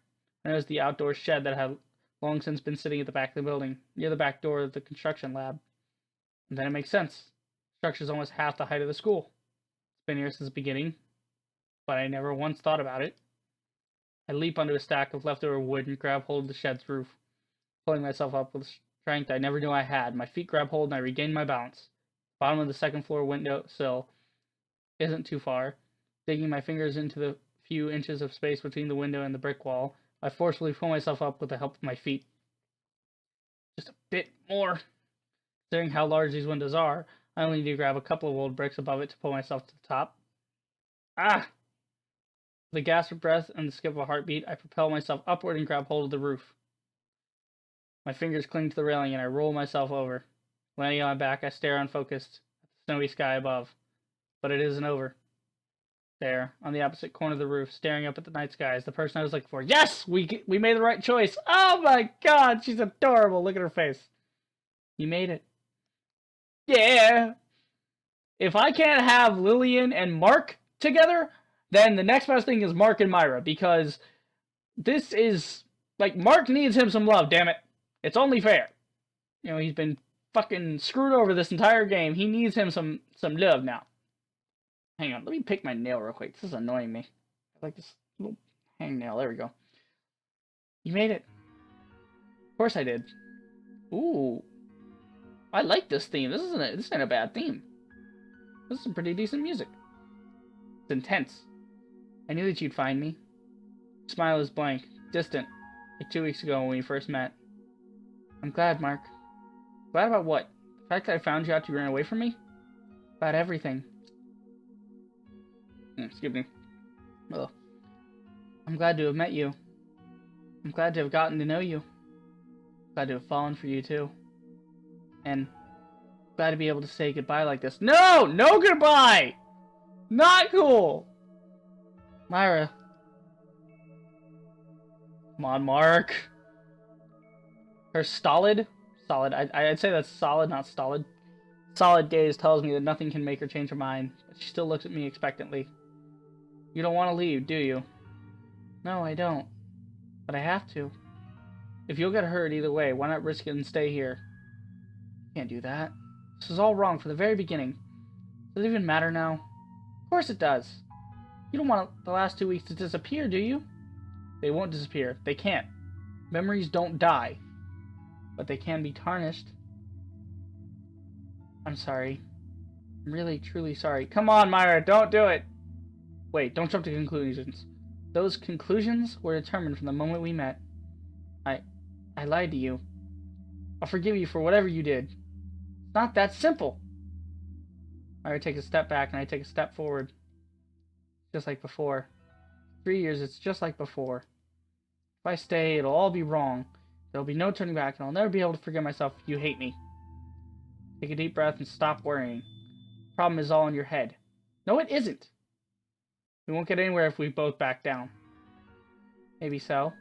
[SPEAKER 1] I noticed the outdoor shed that had long since been sitting at the back of the building, near the back door of the construction lab. And then it makes sense. The structure's almost half the height of the school. It's been here since the beginning, but I never once thought about it. I leap onto a stack of leftover wood and grab hold of the shed's roof, pulling myself up with strength I never knew I had. My feet grab hold and I regain my balance. The bottom of the second floor window sill isn't too far. Digging my fingers into the few inches of space between the window and the brick wall, I forcefully pull myself up with the help of my feet. Just a bit more. Considering how large these windows are, I only need to grab a couple of old bricks above it to pull myself to the top. Ah! With a gasp of breath and the skip of a heartbeat, I propel myself upward and grab hold of the roof. My fingers cling to the railing and I roll myself over. Landing on my back, I stare unfocused at the snowy sky above. But it isn't over. There, on the opposite corner of the roof, staring up at the night sky, is the person I was looking for. Yes! We made the right choice! Oh my god, she's adorable! Look at her face. You made it. Yeah! If I can't have Lillian and Mark together, then the next best thing is Mark and Myra, because this is, like, Mark needs him some love, damn it. It's only fair. You know, he's been fucking screwed over this entire game. He needs him some love now. Hang on, let me pick my nail real quick. This is annoying me. I like this little hangnail. There we go. You made it. Of course I did. Ooh. I like this theme. This isn't a bad theme. This is some pretty decent music. It's intense. I knew that you'd find me. Your smile is blank, distant, like 2 weeks ago when we first met. I'm glad, Mark. Glad about what? The fact that I found you after you ran away from me? About everything. Excuse me. Ugh. I'm glad to have met you. I'm glad to have gotten to know you. Glad to have fallen for you too. And glad to be able to say goodbye like this. No! No goodbye! Not cool! Myra. Come on, Mark. Her stolid? Solid. I'd say that's solid, not stolid. Solid gaze tells me that nothing can make her change her mind, but she still looks at me expectantly. You don't want to leave, do you? No, I don't. But I have to. If you'll get hurt either way, why not risk it and stay here? Can't do that. This is all wrong from the very beginning. Does it even matter now? Of course it does. You don't want the last 2 weeks to disappear, do you? They won't disappear. They can't. Memories don't die. But they can be tarnished. I'm sorry. I'm really, truly sorry. Come on, Myra, don't do it! Wait, don't jump to conclusions. Those conclusions were determined from the moment we met. I lied to you. I'll forgive you for whatever you did. It's not that simple. Myra takes a step back and I take a step forward. Just like before. 3 years, it's just like before. If I stay, it'll all be wrong. There'll be no turning back, and I'll never be able to forgive myself if you hate me. Take a deep breath and stop worrying. The problem is all in your head. No, it isn't. We won't get anywhere if we both back down. Maybe so.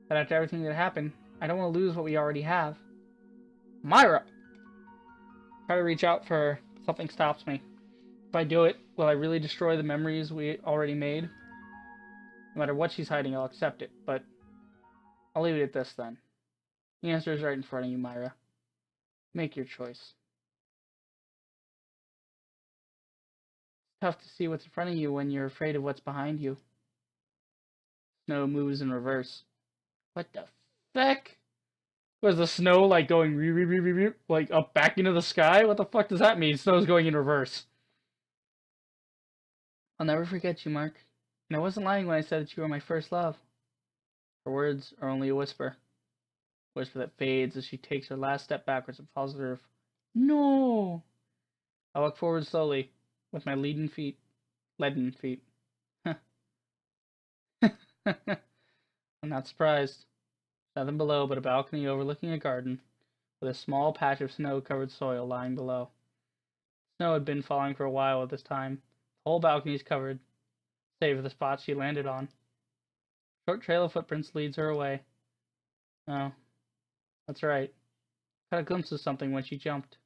[SPEAKER 1] But after everything that happened, I don't want to lose what we already have. Myra! Try to reach out for her. Something stops me. If I do it, will I really destroy the memories we already made? No matter what she's hiding, I'll accept it, but I'll leave it at this then. The answer is right in front of you, Myra. Make your choice. It's tough to see what's in front of you when you're afraid of what's behind you. Snow moves in reverse. What the feck? Was the snow like going like up back into the sky? What the fuck does that mean? Snow's going in reverse. I'll never forget you, Mark. And I wasn't lying when I said that you were my first love. Her words are only a whisper. A whisper that fades as she takes her last step backwards and falls to the roof. No! I walk forward slowly, with my leaden feet. Leaden feet. I'm not surprised. Nothing below but a balcony overlooking a garden, with a small patch of snow-covered soil lying below. Snow had been falling for a while at this time. The whole balcony is covered, save for the spot she landed on. A short trail of footprints leads her away. Oh, that's right. Caught a glimpse of something when she jumped.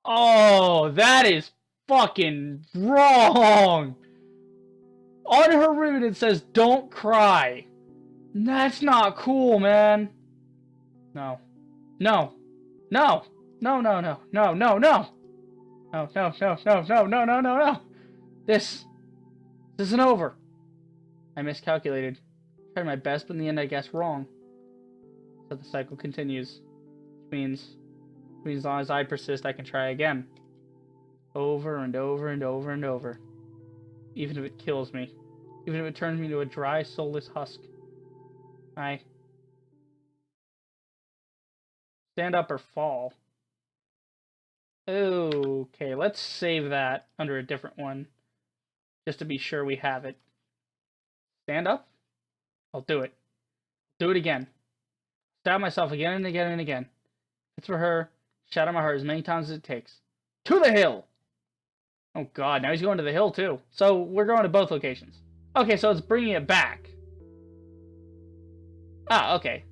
[SPEAKER 1] Oh, that is fucking wrong! On her route it says, don't cry. That's not cool, man. No. No. No. No, no, no. No, no, no. No, no, no, no, no, no, no, no, no. This isn't over. I miscalculated. Tried my best, but in the end I guessed wrong. So the cycle continues. Which means as long as I persist, I can try again. Over and over and over and over. Even if it kills me. Even if it turns me into a dry, soulless husk. I stand up or fall. Okay, let's save that under a different one. Just to be sure we have it. Stand up? I'll do it. Do it again. Stab myself again and again and again. If it's for her, Shatter my heart as many times as it takes. To the hill! Oh god, now he's going to the hill too. So we're going to both locations. Okay, so it's bringing it back. Ah, okay.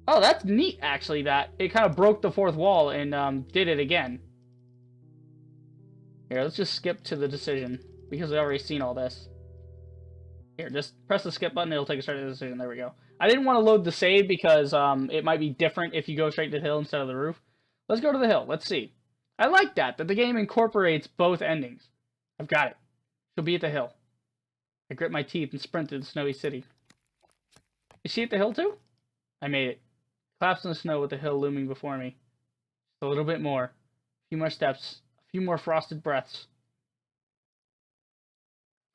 [SPEAKER 1] Oh, that's neat, actually, that it kind of broke the fourth wall and did it again. Here, let's just skip to the decision, because we've already seen all this. Here, just press the skip button, it'll take us straight to the decision. There we go. I didn't want to load the save because it might be different if you go straight to the hill instead of the roof. Let's go to the hill. Let's see. I like that the game incorporates both endings. I've got it. She'll be at the hill. I grit my teeth and sprint through the snowy city. Is she at the hill too? I made it. Collapsed in the snow with the hill looming before me. Just a little bit more. A few more steps. A few more frosted breaths.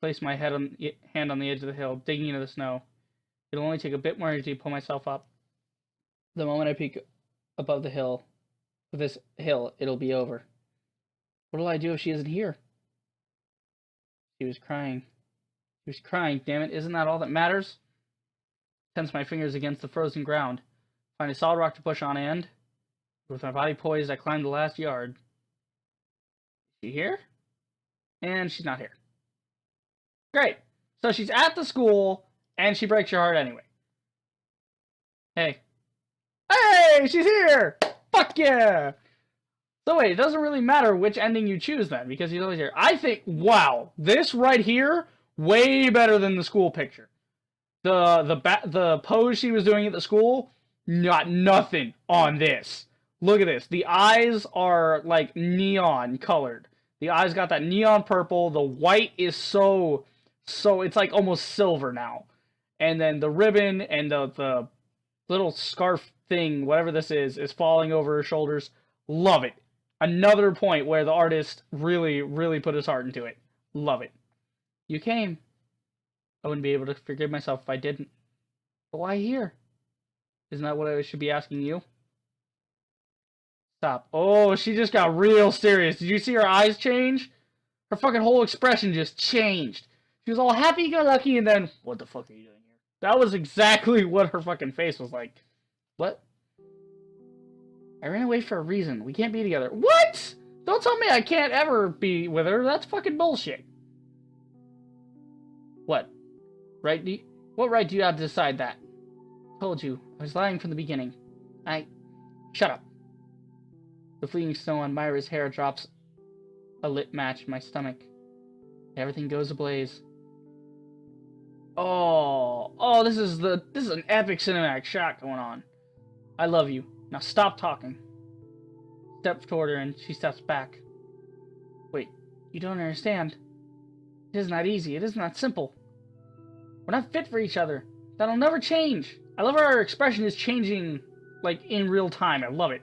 [SPEAKER 1] Place my hand on the edge of the hill, digging into the snow. It'll only take a bit more energy to pull myself up. The moment I peek above the hill, with this hill, it'll be over. What'll I do if she isn't here? She was crying. She was crying, damn it. Isn't that all that matters? Tense my fingers against the frozen ground. Find a solid rock to push on and, with my body poised, I climbed the last yard. Is she here? And she's not here. Great. So she's at the school, and she breaks your heart anyway. Hey. Hey, she's here! Fuck yeah! So wait, it doesn't really matter which ending you choose then, because he's always here. I think, wow, this right here, way better than the school picture. The pose she was doing at the school, nothing on this. Look at this. The eyes are like neon colored. The eyes got that neon purple. The white is so it's like almost silver now. And then the ribbon and the little scarf thing, whatever this is falling over her shoulders. Love it. Another point where the artist really, really put his heart into it. Love it. You came. I wouldn't be able to forgive myself if I didn't. But why here? Isn't that what I should be asking you? Stop. Oh, she just got real serious. Did you see her eyes change? Her fucking whole expression just changed. She was all happy-go-lucky, and then, what the fuck are you doing here? That was exactly what her fucking face was like. What? I ran away for a reason. We can't be together. What? Don't tell me I can't ever be with her. That's fucking bullshit. What? What right do you have to decide that? Told you. I was lying from the beginning. Shut up. The fleeting snow on Myra's hair drops a lit match in my stomach. Everything goes ablaze. Oh, this is an epic cinematic shot going on. I love you. Now stop talking. Step toward her and she steps back. Wait, you don't understand. It isn't that easy. It isn't that simple. We're not fit for each other. That'll never change. I love how our expression is changing, like, in real time. I love it.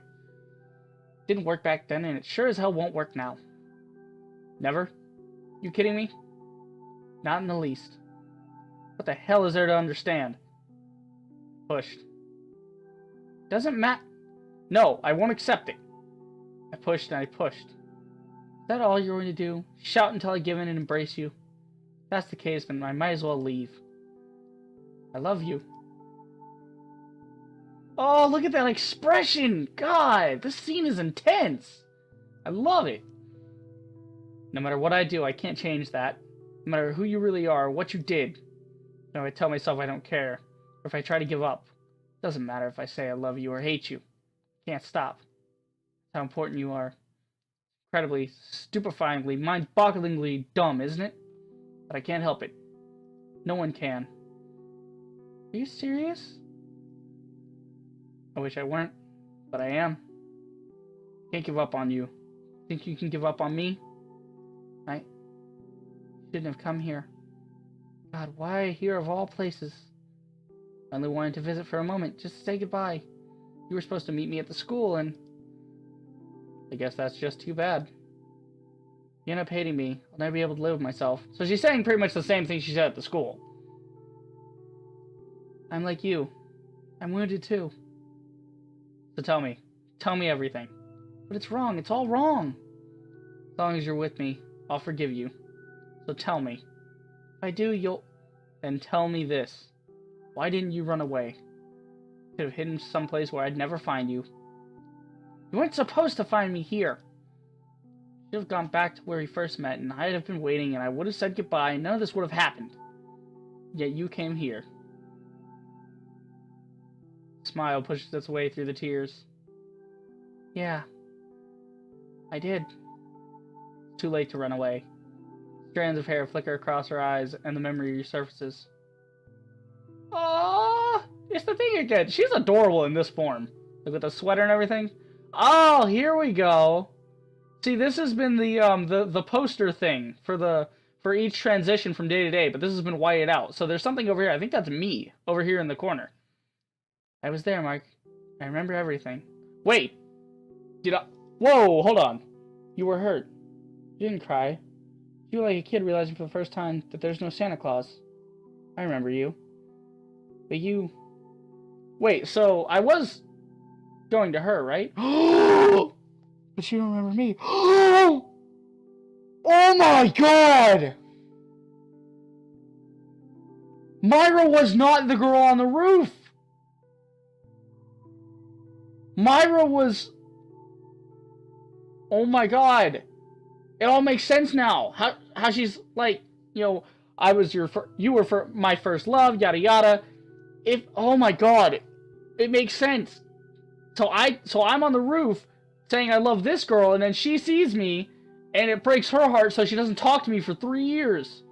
[SPEAKER 1] Didn't work back then, and it sure as hell won't work now. Never? You kidding me? Not in the least. What the hell is there to understand? Pushed. Doesn't matter. No, I won't accept it. I pushed and I pushed. Is that all you're going to do? Shout until I give in and embrace you? If that's the case, then I might as well leave. I love you. Oh, look at that expression! God, this scene is intense. I love it. No matter what I do, I can't change that. No matter who you really are, what you did. No, I tell myself I don't care. Or if I try to give up. Doesn't matter if I say I love you or hate you. Can't stop. That's how important you are. Incredibly, stupefyingly, mind-bogglingly dumb, isn't it? But I can't help it. No one can. Are you serious? I wish I weren't, but I am. Can't give up on you. Think you can give up on me? I shouldn't have come here. God, why here of all places? I only wanted to visit for a moment, just to say goodbye. You were supposed to meet me at the school, and I guess that's just too bad. You end up hating me. I'll never be able to live with myself. So she's saying pretty much the same thing she said at the school. I'm like you. I'm wounded too. So tell me everything. But it's wrong, it's all wrong. As long as you're with me, I'll forgive you. So tell me. If I do, then tell me this. Why didn't you run away? Could have hidden someplace where I'd never find you. You weren't supposed to find me here. You should have gone back to where we first met, and I'd have been waiting, and I would have said goodbye, and none of this would have happened. Yet you came here. Smile pushes its way through the tears. Yeah. I did. It's too late to run away. Strands of hair flicker across her eyes, and the memory resurfaces. Aww! It's the thing again. She's adorable in this form. Like with the sweater and everything. Oh, here we go. See, this has been the poster thing for each transition from day to day, but this has been whited out. So there's something over here. I think that's me over here in the corner. I was there, Mark. I remember everything. Wait. Did I? Whoa, hold on. You were hurt. You didn't cry. You were like a kid realizing for the first time that there's no Santa Claus. I remember you. But you... Wait, so I was going to her, right? But you don't remember me. Oh my god! Myra was not the girl on the roof! Myra was... Oh my god. It all makes sense now. How she's like, you know, I was you were my first love, yada yada. Oh my god. It makes sense. So I'm on the roof saying I love this girl, and then she sees me and it breaks her heart, so she doesn't talk to me for 3 years.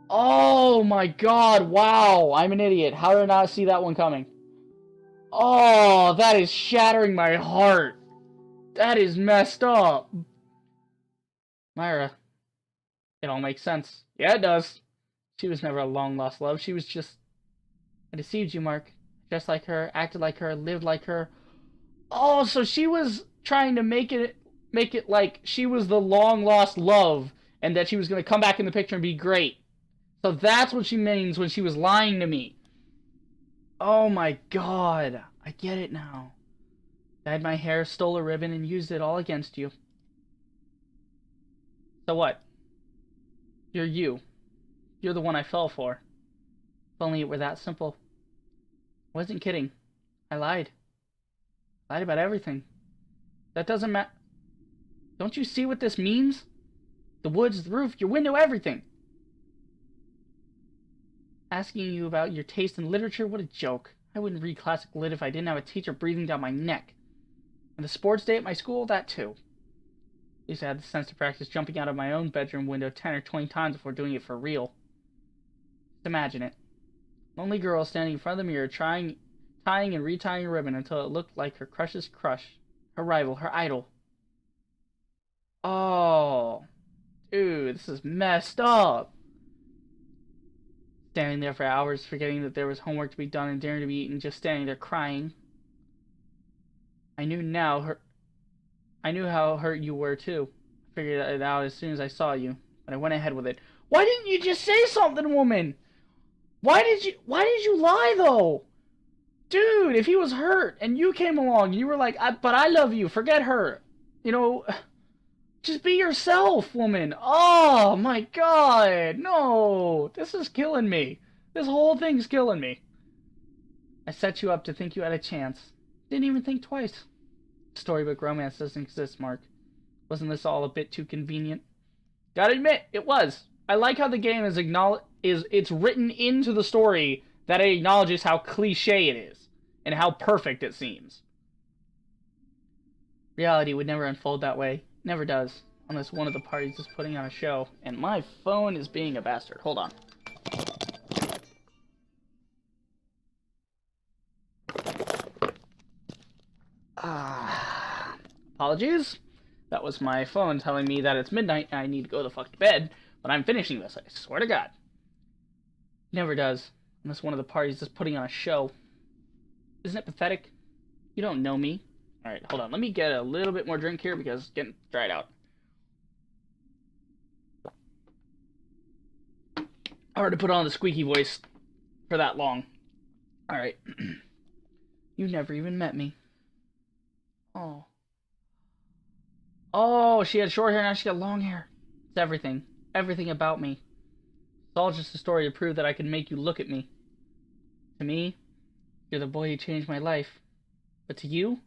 [SPEAKER 1] Oh my god, wow. I'm an idiot. How did I not see that one coming? Oh, that is shattering my heart. That is messed up. Myra. It all makes sense. Yeah, it does. She was never a long-lost love. She was just... I deceived you, Mark. Just like her, acted like her, lived like her. Oh, so she was trying to make it like she was the long-lost love, and that she was going to come back in the picture and be great. So that's what she means when she was lying to me. Oh my god. I get it now. Dyed my hair, stole a ribbon, and used it all against you. So what? You're you. You're the one I fell for. If only it were that simple. I wasn't kidding. I lied. I lied about everything. That doesn't matter. Don't you see what this means? The woods, the roof, your window, everything. Asking you about your taste in literature? What a joke. I wouldn't read classic lit if I didn't have a teacher breathing down my neck. And the sports day at my school, that too. At least I had the sense to practice jumping out of my own bedroom window 10 or 20 times before doing it for real. Just imagine it. Lonely girl standing in front of the mirror tying and retying a ribbon until it looked like her crush's crush. Her rival, her idol. Oh. Dude, this is messed up. Standing there for hours, forgetting that there was homework to be done and dinner to be eaten, just standing there crying. I knew how hurt you were too. I figured it out as soon as I saw you, but I went ahead with it. Why didn't you just say something, woman? Why did you lie though? Dude, if he was hurt and you came along and you were like, but I love you, forget her. You know, just be yourself, woman. Oh my god, no. This is killing me. This whole thing's killing me. I set you up to think you had a chance. Didn't even think twice. Storybook romance doesn't exist, Mark. Wasn't this all a bit too convenient? Gotta admit, it was. I like how the game it's written into the story that it acknowledges how cliche it is and how perfect it seems. Reality would never unfold that way. Never does. Unless one of the parties is putting on a show. And my phone is being a bastard. Hold on. Apologies. That was my phone telling me that it's midnight and I need to go the fuck to bed. But I'm finishing this, I swear to God. Never does. Unless one of the parties is putting on a show. Isn't it pathetic? You don't know me. Alright, hold on. Let me get a little bit more drink here because it's getting dried out. Hard to put on the squeaky voice for that long. Alright. You never even met me. Oh. Oh, she had short hair, now she got long hair. It's everything. Everything about me. It's all just a story to prove that I can make you look at me. To me, you're the boy who changed my life. But to you,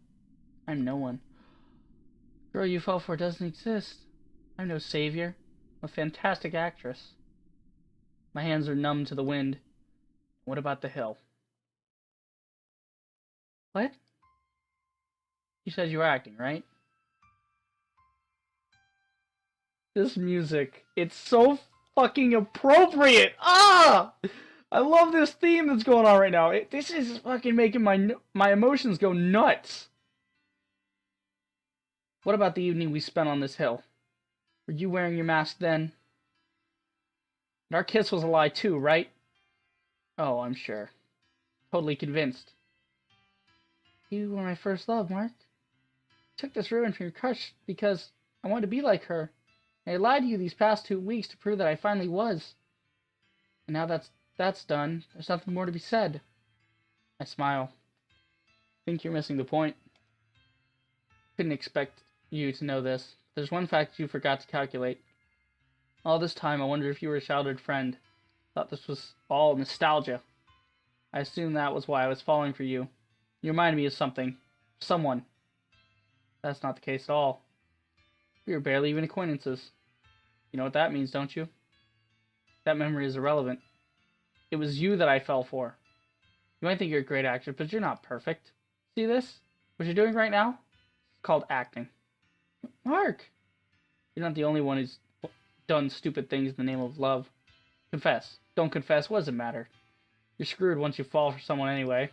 [SPEAKER 1] I'm no one. The girl you fell for doesn't exist. I'm no savior. I'm a fantastic actress. My hands are numb to the wind. What about the hill? What? You said you were acting, right? This music, it's so fucking appropriate! Ah! I love this theme that's going on right now. This is fucking making my emotions go nuts. What about the evening we spent on this hill? Were you wearing your mask then? And our kiss was a lie too, right? Oh, I'm sure. Totally convinced. You were my first love, Mark. I took this ribbon from your crush because I wanted to be like her. And I lied to you these past 2 weeks to prove that I finally was. And now that's done, there's nothing more to be said. I smile. Think you're missing the point. Couldn't expect you to know this. There's one fact you forgot to calculate. All this time, I wondered if you were a childhood friend. Thought this was all nostalgia. I assumed that was why I was falling for you. You reminded me of something. Someone. That's not the case at all. We were barely even acquaintances. You know what that means, don't you? That memory is irrelevant. It was you that I fell for. You might think you're a great actor, but you're not perfect. See this? What you're doing right now? It's called acting. Mark! You're not the only one who's done stupid things in the name of love. Confess. Don't confess. What does it matter? You're screwed once you fall for someone anyway.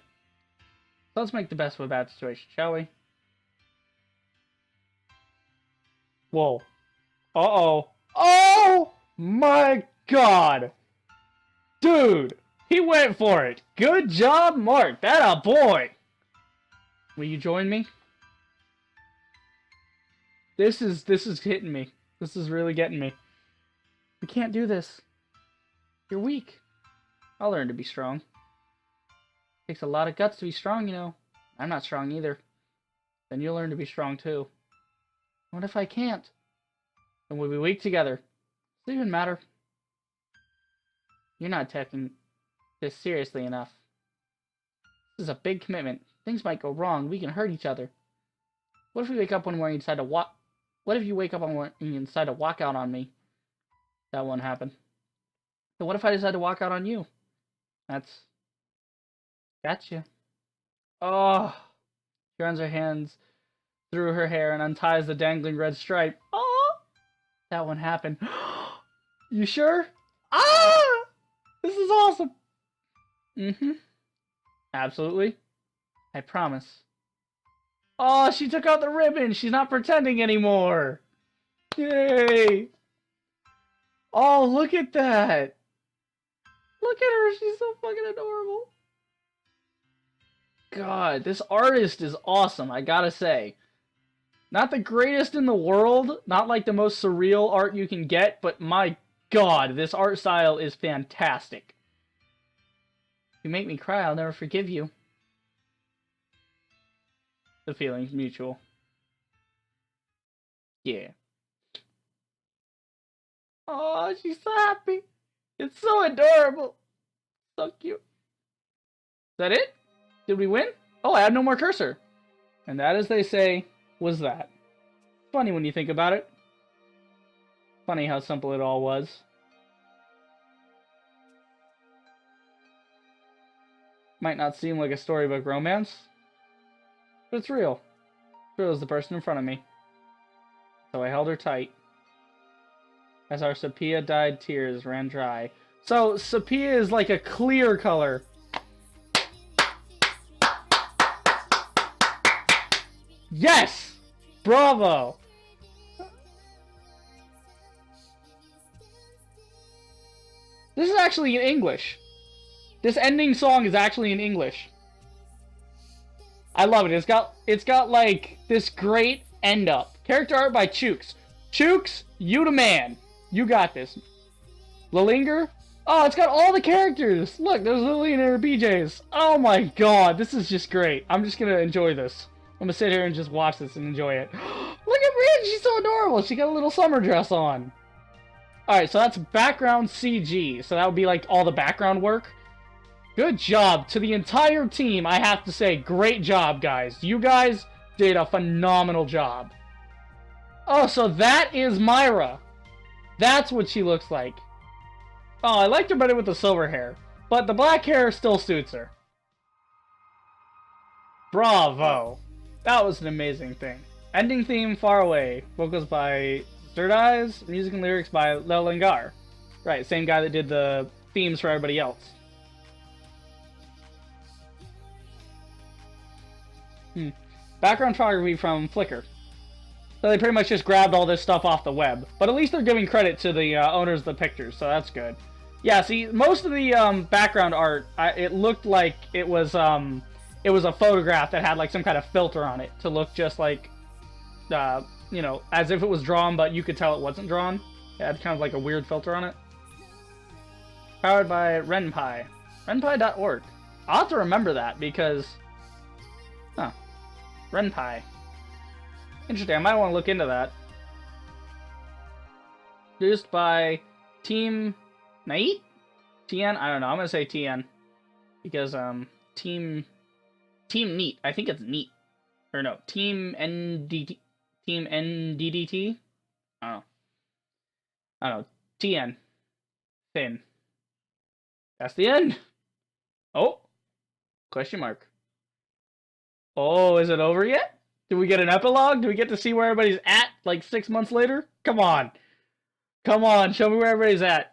[SPEAKER 1] So let's make the best of a bad situation, shall we? Whoa. Uh-oh. Oh my god! Dude! He went for it! Good job, Mark! That a boy! Will you join me? This is hitting me. This is really getting me. We can't do this. You're weak. I'll learn to be strong. Takes a lot of guts to be strong, you know. I'm not strong either. Then you'll learn to be strong too. What if I can't? Then we'll be weak together. Does it even matter? You're not taking this seriously enough. This is a big commitment. Things might go wrong. We can hurt each other. What if we wake up one morning and decide to walk? What if you wake up one morning and decide to walk out on me? That won't happen. Then what if I decide to walk out on you? That's... Gotcha. Oh! She runs her hands through her hair and unties the dangling red stripe. Oh! That won't happen. You sure? Ah! This is awesome! Mm-hmm. Absolutely. I promise. Oh, she took out the ribbon! She's not pretending anymore! Yay! Oh, look at that! Look at her, she's so fucking adorable. God, this artist is awesome, I gotta say. Not the greatest in the world, not like the most surreal art you can get, but my god, this art style is fantastic. If you make me cry, I'll never forgive you. The feeling's mutual. Yeah. Oh, she's so happy. It's so adorable. So cute. Is that it? Did we win? Oh, I have no more cursor. And that, as they say, was that. Funny when you think about it. Funny how simple it all was. Might not seem like a storybook romance, but it's real. It's real as the person in front of me. So I held her tight. As our Sepia dyed tears ran dry. So, Sepia is like a clear color. Yes! Bravo! This is actually in English. This ending song is actually in English. I love it. It's got like this great end up. Character art by Chooks. Chooks, you the man. You got this. Lilinger? Oh, it's got all the characters. Look, there's Lily and her BJs. Oh my god, this is just great. I'm just gonna enjoy this. I'm gonna sit here and just watch this and enjoy it. Look at Brienne, she's so adorable. She got a little summer dress on. Alright, so that's background CG. So that would be like all the background work. Good job to the entire team. I have to say, great job, guys. You guys did a phenomenal job. Oh, so that is Myra. That's what she looks like. Oh, I liked her better with the silver hair. But the black hair still suits her. Bravo. That was an amazing thing. Ending theme, Far Away. Vocals by Zerdeyes. Music and lyrics by Lel Lengar. Right, same guy that did the themes for everybody else. Background photography from Flickr. So they pretty much just grabbed all this stuff off the web. But at least they're giving credit to the owners of the pictures, so that's good. Yeah, see, most of the background art, it looked like it was a photograph that had like some kind of filter on it to look just like, you know, as if it was drawn, but you could tell it wasn't drawn. It had kind of like a weird filter on it. Powered by RenPy. RenPy.org. I'll have to remember that because... Huh. RenPy. Interesting, I might want to look into that. Produced by Team... Night? TN? I don't know, I'm gonna say TN. Because, Team Neat. I think it's Neat. Or no, Team NDT. Team NDDT? I don't know. TN. Thin. That's the end. Oh. Question mark. Oh, is it over yet? Did we get an epilogue? Do we get to see where everybody's at like 6 months later? Come on. Come on, show me where everybody's at.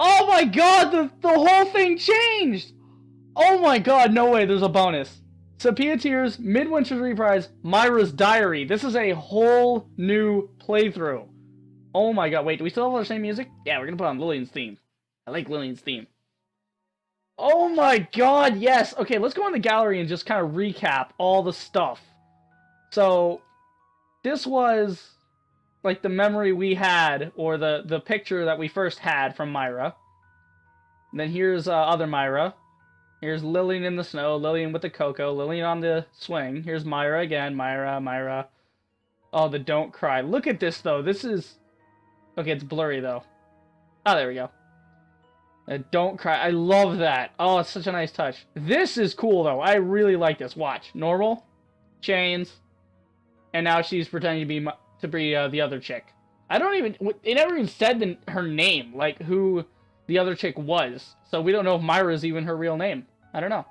[SPEAKER 1] Oh my god, the whole thing changed! Oh my god, no way, there's a bonus. Sepia Tears, Midwinter's Reprise, Myra's Diary. This is a whole new playthrough. Oh my god, wait, do we still have our same music? Yeah, we're gonna put on Lillian's theme. I like Lillian's theme. Oh my god, yes! Okay, let's go in the gallery and just kind of recap all the stuff. So, this was like the memory we had, or the picture that we first had from Myra. And then here's other Myra. Here's Lillian in the snow, Lillian with the cocoa, Lillian on the swing. Here's Myra again, Myra. Oh, the don't cry. Look at this, though. This is... Okay, it's blurry, though. Oh, there we go. Don't cry. I love that. Oh, it's such a nice touch. This is cool, though. I really like this. Watch. Normal. Chains. And now she's pretending to be the other chick. I don't even... It never even said her name. Like, who the other chick was. So we don't know if Myra is even her real name. I don't know.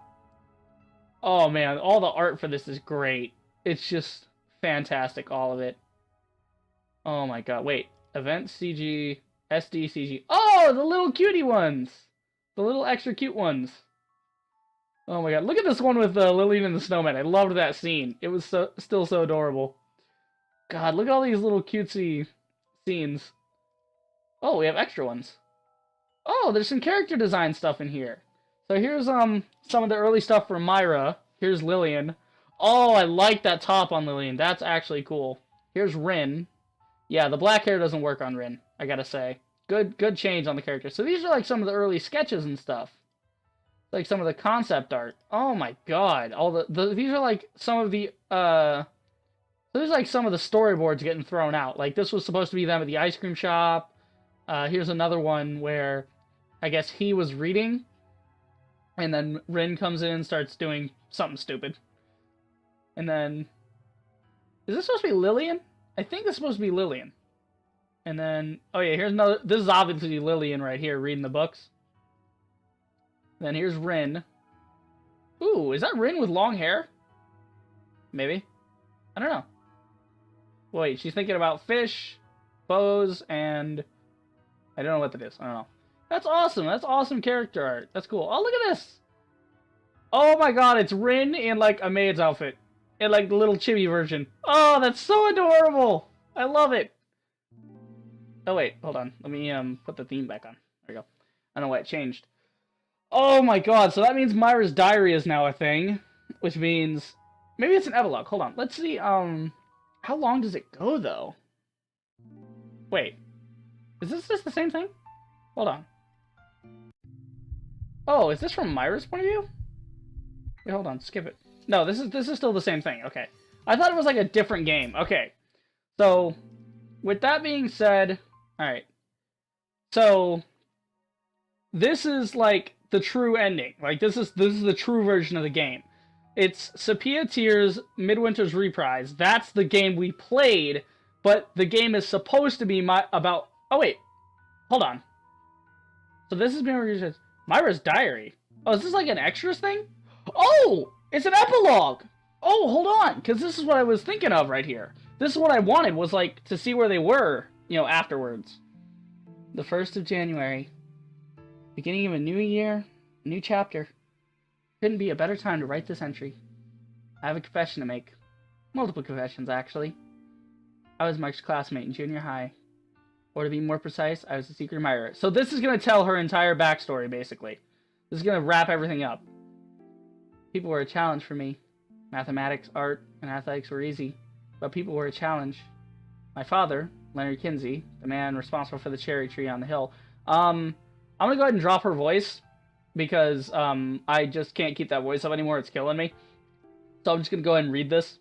[SPEAKER 1] Oh, man. All the art for this is great. It's just fantastic, all of it. Oh, my god. Wait. Event CG... SD CG. Oh, the little cutie ones. The little extra cute ones. Oh my god. Look at this one with Lillian and the Snowman. I loved that scene. It was still so adorable. God, look at all these little cutesy scenes. Oh, we have extra ones. Oh, there's some character design stuff in here. So here's some of the early stuff from Myra. Here's Lillian. Oh, I like that top on Lillian. That's actually cool. Here's Rin. Yeah, the black hair doesn't work on Rin, I gotta say. Good change on the character. So these are like some of the early sketches and stuff. Like some of the concept art. Oh my god. These are like some of the there's like some of the storyboards getting thrown out. Like this was supposed to be them at the ice cream shop. Here's another one where I guess he was reading and then Rin comes in and starts doing something stupid. And then is this supposed to be Lillian? I think this is supposed to be Lillian. And then, oh yeah, here's another, this is obviously Lillian right here reading the books. Then here's Rin. Ooh, is that Rin with long hair? Maybe. I don't know. Wait, she's thinking about fish, bows, and I don't know what that is. I don't know. That's awesome. That's awesome character art. That's cool. Oh, look at this. Oh my god, it's Rin in like a maid's outfit. In like the little chibi version. Oh, that's so adorable. I love it. Oh wait, hold on. Let me put the theme back on. There we go. I don't know why it changed. Oh my god, so that means Myra's Diary is now a thing. Which means... Maybe it's an epilogue. Hold on. Let's see, how long does it go, though? Wait. Is this just the same thing? Hold on. Oh, is this from Myra's point of view? Wait, hold on. Skip it. No, this is still the same thing. Okay. I thought it was like a different game. Okay. So, with that being said... Alright. So, this is like the true ending. Like, this is the true version of the game. It's Sepia Tears Midwinter's Reprise. That's the game we played, but the game is supposed to be about... Oh, wait. Hold on. So this is Myra's Diary. Oh, is this like an extras thing? Oh! It's an epilogue! Oh, hold on, because this is what I was thinking of right here. This is what I wanted, was like, to see where they were, afterwards. The 1st of January. Beginning of a new year, a new chapter. Couldn't be a better time to write this entry. I have a confession to make. Multiple confessions, actually. I was Mark's classmate in junior high. Or to be more precise, I was a secret admirer. So this is going to tell her entire backstory, basically. This is going to wrap everything up. People were a challenge for me. Mathematics, art, and athletics were easy. But people were a challenge. My father, Leonard Kinsey, the man responsible for the cherry tree on the hill. I'm going to go ahead and drop her voice. Because I just can't keep that voice up anymore. It's killing me. So I'm just going to go ahead and read this.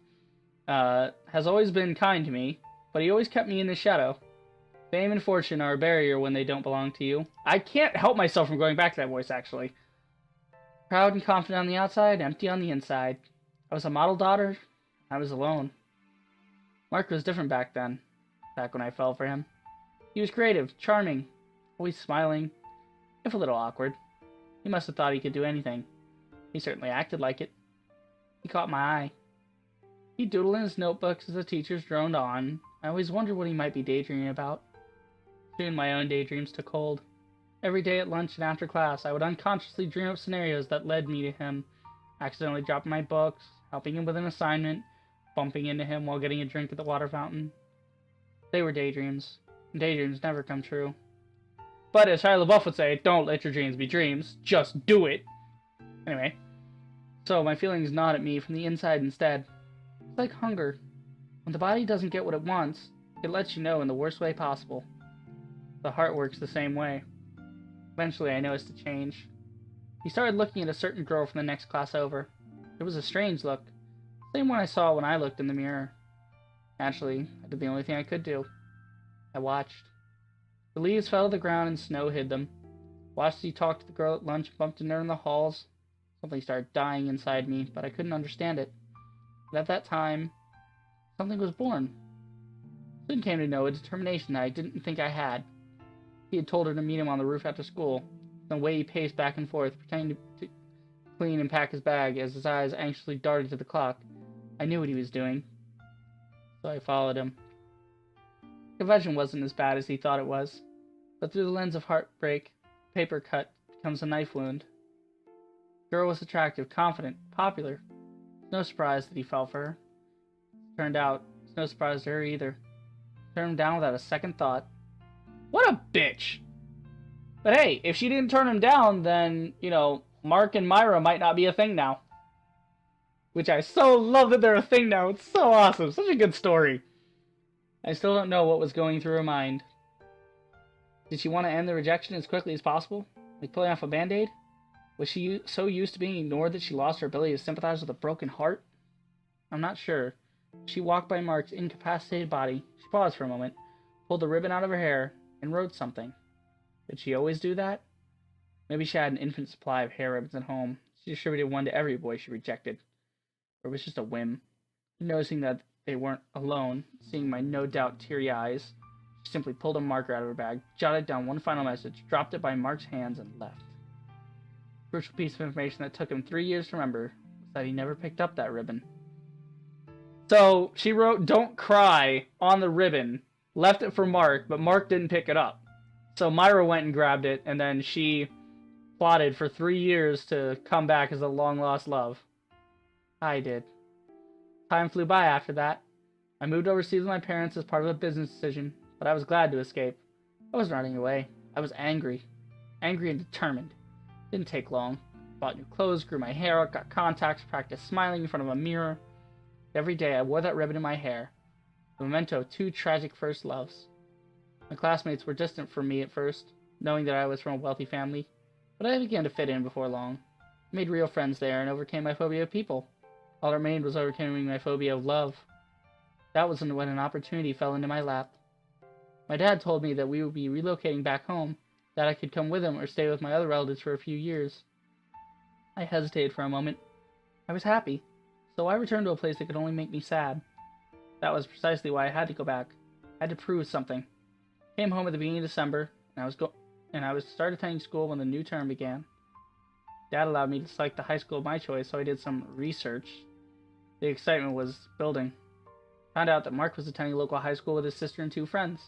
[SPEAKER 1] Has always been kind to me, but he always kept me in his shadow. Fame and fortune are a barrier when they don't belong to you. I can't help myself from going back to that voice, actually. Proud and confident on the outside, empty on the inside. I was a model daughter. I was alone. Mark was different back then. Back when I fell for him. He was creative, charming, always smiling, if a little awkward. He must have thought he could do anything. He certainly acted like it. He caught my eye. He'd doodle in his notebooks as the teachers droned on. I always wondered what he might be daydreaming about. Soon my own daydreams took hold. Every day at lunch and after class, I would unconsciously dream up scenarios that led me to him. Accidentally dropping my books, helping him with an assignment, bumping into him while getting a drink at the water fountain. They were daydreams, and daydreams never come true. But as Shia LaBeouf would say, don't let your dreams be dreams, just do it. Anyway, so my feelings gnawed at me from the inside instead. It's like hunger. When the body doesn't get what it wants, it lets you know in the worst way possible. The heart works the same way. Eventually I noticed a change. He started looking at a certain girl from the next class over. It was a strange look. Same one I saw when I looked in the mirror. Naturally, I did the only thing I could do. I watched. The leaves fell to the ground and snow hid them. Watched as he talked to the girl at lunch, bumped into her in the halls. Something started dying inside me, but I couldn't understand it. But at that time, something was born. Soon came to know a determination that I didn't think I had. He had told her to meet him on the roof after school. The way he paced back and forth, pretending to clean and pack his bag as his eyes anxiously darted to the clock. I knew what he was doing. So I followed him. The confession wasn't as bad as he thought it was. But through the lens of heartbreak, paper cut becomes a knife wound. The girl was attractive, confident, popular. It's no surprise that he fell for her. Turned out, it's no surprise to her either. Turned him down without a second thought. What a bitch! But hey, if she didn't turn him down, then, Mark and Myra might not be a thing now. Which I so love that they're a thing now. It's so awesome. Such a good story. I still don't know what was going through her mind. Did she want to end the rejection as quickly as possible? Like pulling off a band-aid? Was she so used to being ignored that she lost her ability to sympathize with a broken heart? I'm not sure. She walked by Mark's incapacitated body. She paused for a moment, pulled the ribbon out of her hair, and wrote something. Did she always do that? Maybe she had an infinite supply of hair ribbons at home. She distributed one to every boy she rejected. Or it was just a whim. Noticing that they weren't alone, seeing my no doubt teary eyes, she simply pulled a marker out of her bag, jotted down one final message, dropped it by Mark's hands, and left. The crucial piece of information that took him 3 years to remember was that he never picked up that ribbon. So, she wrote, "Don't cry," on the ribbon, left it for Mark, but Mark didn't pick it up. So Myra went and grabbed it, and then she plotted for 3 years to come back as a long-lost love. I did. Time flew by after that. I moved overseas with my parents as part of a business decision, but I was glad to escape. I wasn't running away. I was angry. Angry and determined. Didn't take long. Bought new clothes, grew my hair out, got contacts, practiced smiling in front of a mirror. Every day I wore that ribbon in my hair. The memento of 2 tragic first loves. My classmates were distant from me at first, knowing that I was from a wealthy family, but I began to fit in before long. I made real friends there and overcame my phobia of people. All that remained was overcoming my phobia of love. That was when an opportunity fell into my lap. My dad told me that we would be relocating back home, that I could come with him or stay with my other relatives for a few years. I hesitated for a moment. I was happy, so I returned to a place that could only make me sad. That was precisely why I had to go back. I had to prove something. Came home at the beginning of December, and I was started attending school when the new term began. Dad allowed me to select the high school of my choice, so I did some research. The excitement was building. Found out that Mark was attending a local high school with his sister and 2 friends.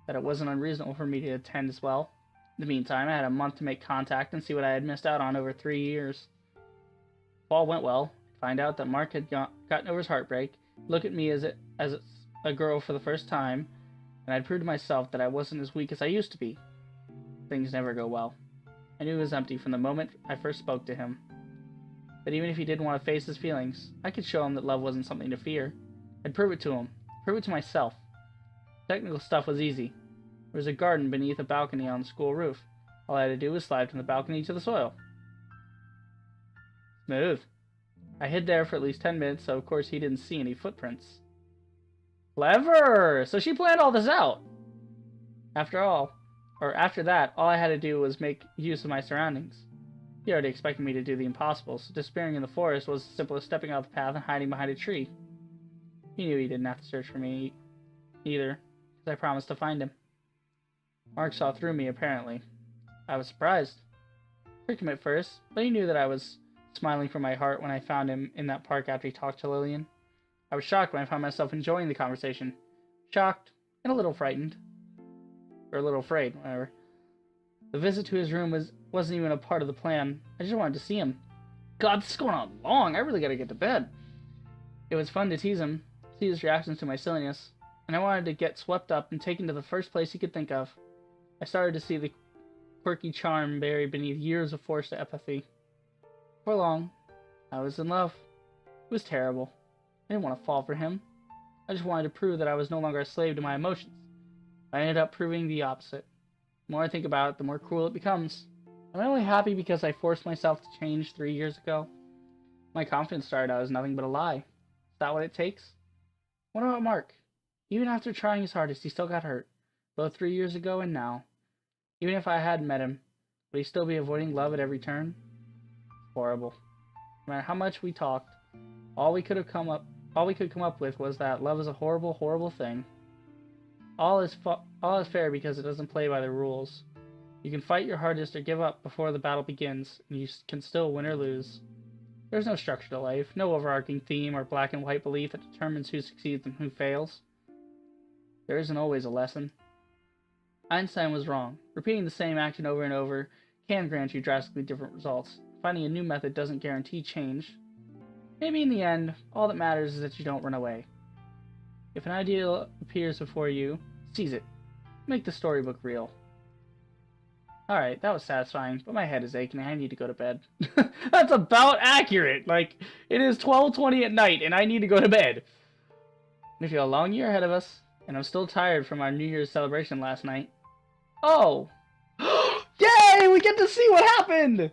[SPEAKER 1] That it wasn't unreasonable for me to attend as well. In the meantime, I had a month to make contact and see what I had missed out on over 3 years. If all went well, I'd find out that Mark had gotten over his heartbreak, look at me as a girl for the first time, and I'd prove to myself that I wasn't as weak as I used to be. Things never go well. I knew he was empty from the moment I first spoke to him. That even if he didn't want to face his feelings, I could show him that love wasn't something to fear. I'd prove it to him. Prove it to myself. Technical stuff was easy. There was a garden beneath a balcony on the school roof. All I had to do was slide from the balcony to the soil. Smooth. I hid there for at least 10 minutes, so of course he didn't see any footprints. Clever! So she planned all this out! After that, all I had to do was make use of my surroundings. He already expected me to do the impossible, so disappearing in the forest was as simple as stepping off the path and hiding behind a tree. He knew he didn't have to search for me either, because I promised to find him. Mark saw through me, apparently. I was surprised. Tricked him at first, but he knew that I was smiling from my heart when I found him in that park after he talked to Lillian. I was shocked when I found myself enjoying the conversation. Shocked, and a little frightened. Or a little afraid, whatever. The visit to his room wasn't even a part of the plan. I just wanted to see him. God, this is going on long. I really gotta get to bed. It was fun to tease him, see his reactions to my silliness, and I wanted to get swept up and taken to the first place he could think of. I started to see the quirky charm buried beneath years of forced apathy. For long, I was in love. It was terrible. I didn't want to fall for him. I just wanted to prove that I was no longer a slave to my emotions. I ended up proving the opposite. The more I think about it, the more cruel it becomes. Am I only happy because I forced myself to change 3 years ago? My confidence started out as nothing but a lie. Is that what it takes? What about Mark? Even after trying his hardest, he still got hurt. Both 3 years ago and now. Even if I had met him, would he still be avoiding love at every turn? Horrible. No matter how much we talked, all we could come up with was that love is a horrible, horrible thing. All is fair because it doesn't play by the rules. You can fight your hardest or give up before the battle begins, and you can still win or lose. There's no structure to life, no overarching theme or black and white belief that determines who succeeds and who fails. There isn't always a lesson. Einstein was wrong. Repeating the same action over and over can grant you drastically different results. Finding a new method doesn't guarantee change. Maybe in the end, all that matters is that you don't run away. If an ideal appears before you, seize it. Make the storybook real. Alright, that was satisfying, but my head is aching and I need to go to bed. That's about accurate! Like, it is 12:20 at night and I need to go to bed. We feel a long year ahead of us, and I'm still tired from our New Year's celebration last night. Oh! Yay! We get to see what happened!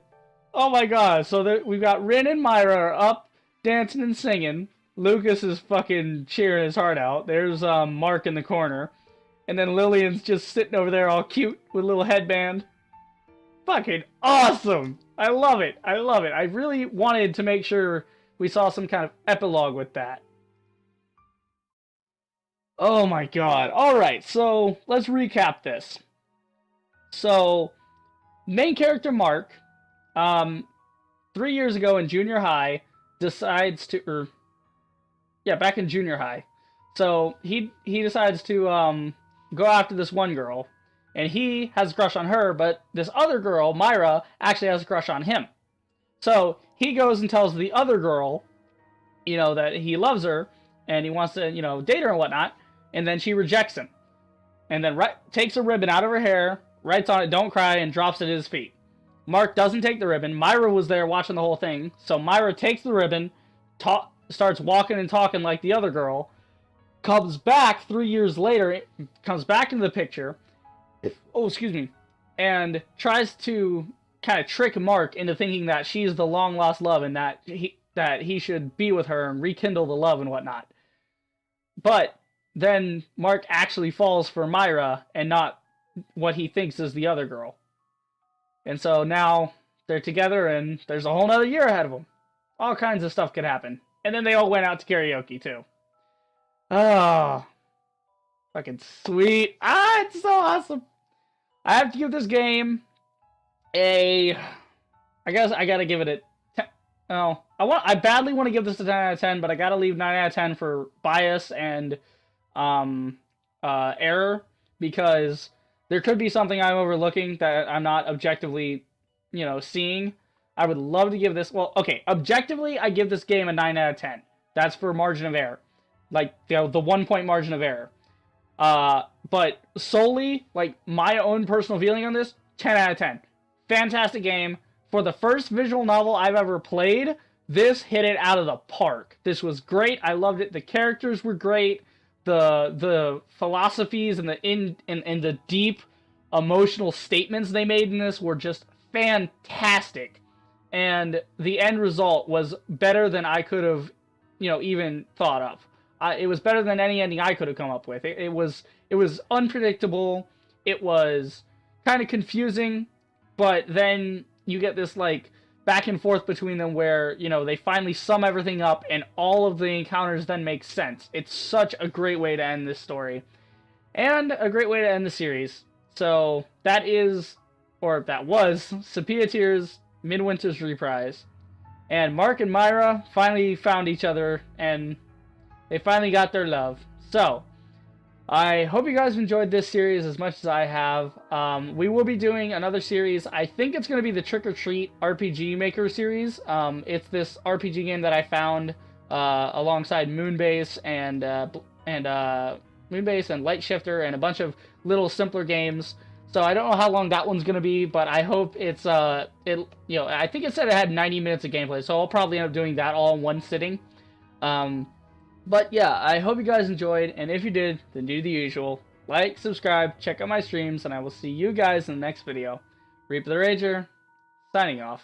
[SPEAKER 1] Oh my god, so we've got Rin and Myra are up, dancing and singing. Lucas is fucking cheering his heart out. There's Mark in the corner. And then Lillian's just sitting over there all cute with a little headband. Fucking awesome! I love it. I love it. I really wanted to make sure we saw some kind of epilogue with that. Oh my god. Alright, so let's recap this. So, main character Mark, 3 years ago in junior high, decides to, back in junior high. So, he decides to, go after this one girl. And he has a crush on her, but this other girl, Myra, actually has a crush on him. So, he goes and tells the other girl, that he loves her, and he wants to, date her and whatnot. And then she rejects him. And then takes a ribbon out of her hair, writes on it, "Don't cry," and drops it at his feet. Mark doesn't take the ribbon. Myra was there watching the whole thing. So Myra takes the ribbon, starts walking and talking like the other girl, comes back 3 years later, comes back into the picture, and tries to kind of trick Mark into thinking that she's the long-lost love and that he should be with her and rekindle the love and whatnot. But then Mark actually falls for Myra and not what he thinks is the other girl. And so now they're together and there's a whole nother year ahead of them. All kinds of stuff could happen. And then they all went out to karaoke, too. Oh, fucking sweet. Ah, it's so awesome. I have to give this game a... I guess I gotta give it a 10. No, I badly want to give this a 10 out of 10, but I gotta leave 9 out of 10 for bias and error, because there could be something I'm overlooking that I'm not objectively, seeing. I would love to give this... Well, okay, objectively, I give this game a 9 out of 10. That's for margin of error. Like, the 1 point margin of error. But solely, like, my own personal feeling on this, 10 out of 10. Fantastic game. For the first visual novel I've ever played, this hit it out of the park. This was great. I loved it. The characters were great. The philosophies and the deep emotional statements they made in this were just fantastic. And the end result was better than I could have, even thought of. It was better than any ending I could have come up with. It was unpredictable. It was kind of confusing, but then you get this, like, back and forth between them where, they finally sum everything up and all of the encounters then make sense. It's such a great way to end this story. And a great way to end the series. So, that was Sepia Tears Midwinter's Reprise. And Mark and Myra finally found each other, and they finally got their love. So, I hope you guys enjoyed this series as much as I have. We will be doing another series. I think it's going to be the Trick or Treat RPG Maker series. It's this RPG game that I found alongside Moonbase and Light Shifter and a bunch of little simpler games. So I don't know how long that one's going to be, but I hope it's I think it said it had 90 minutes of gameplay, so I'll probably end up doing that all in one sitting. But yeah, I hope you guys enjoyed, and if you did, then do the usual. Like, subscribe, check out my streams, and I will see you guys in the next video. Reaper the Rager, signing off.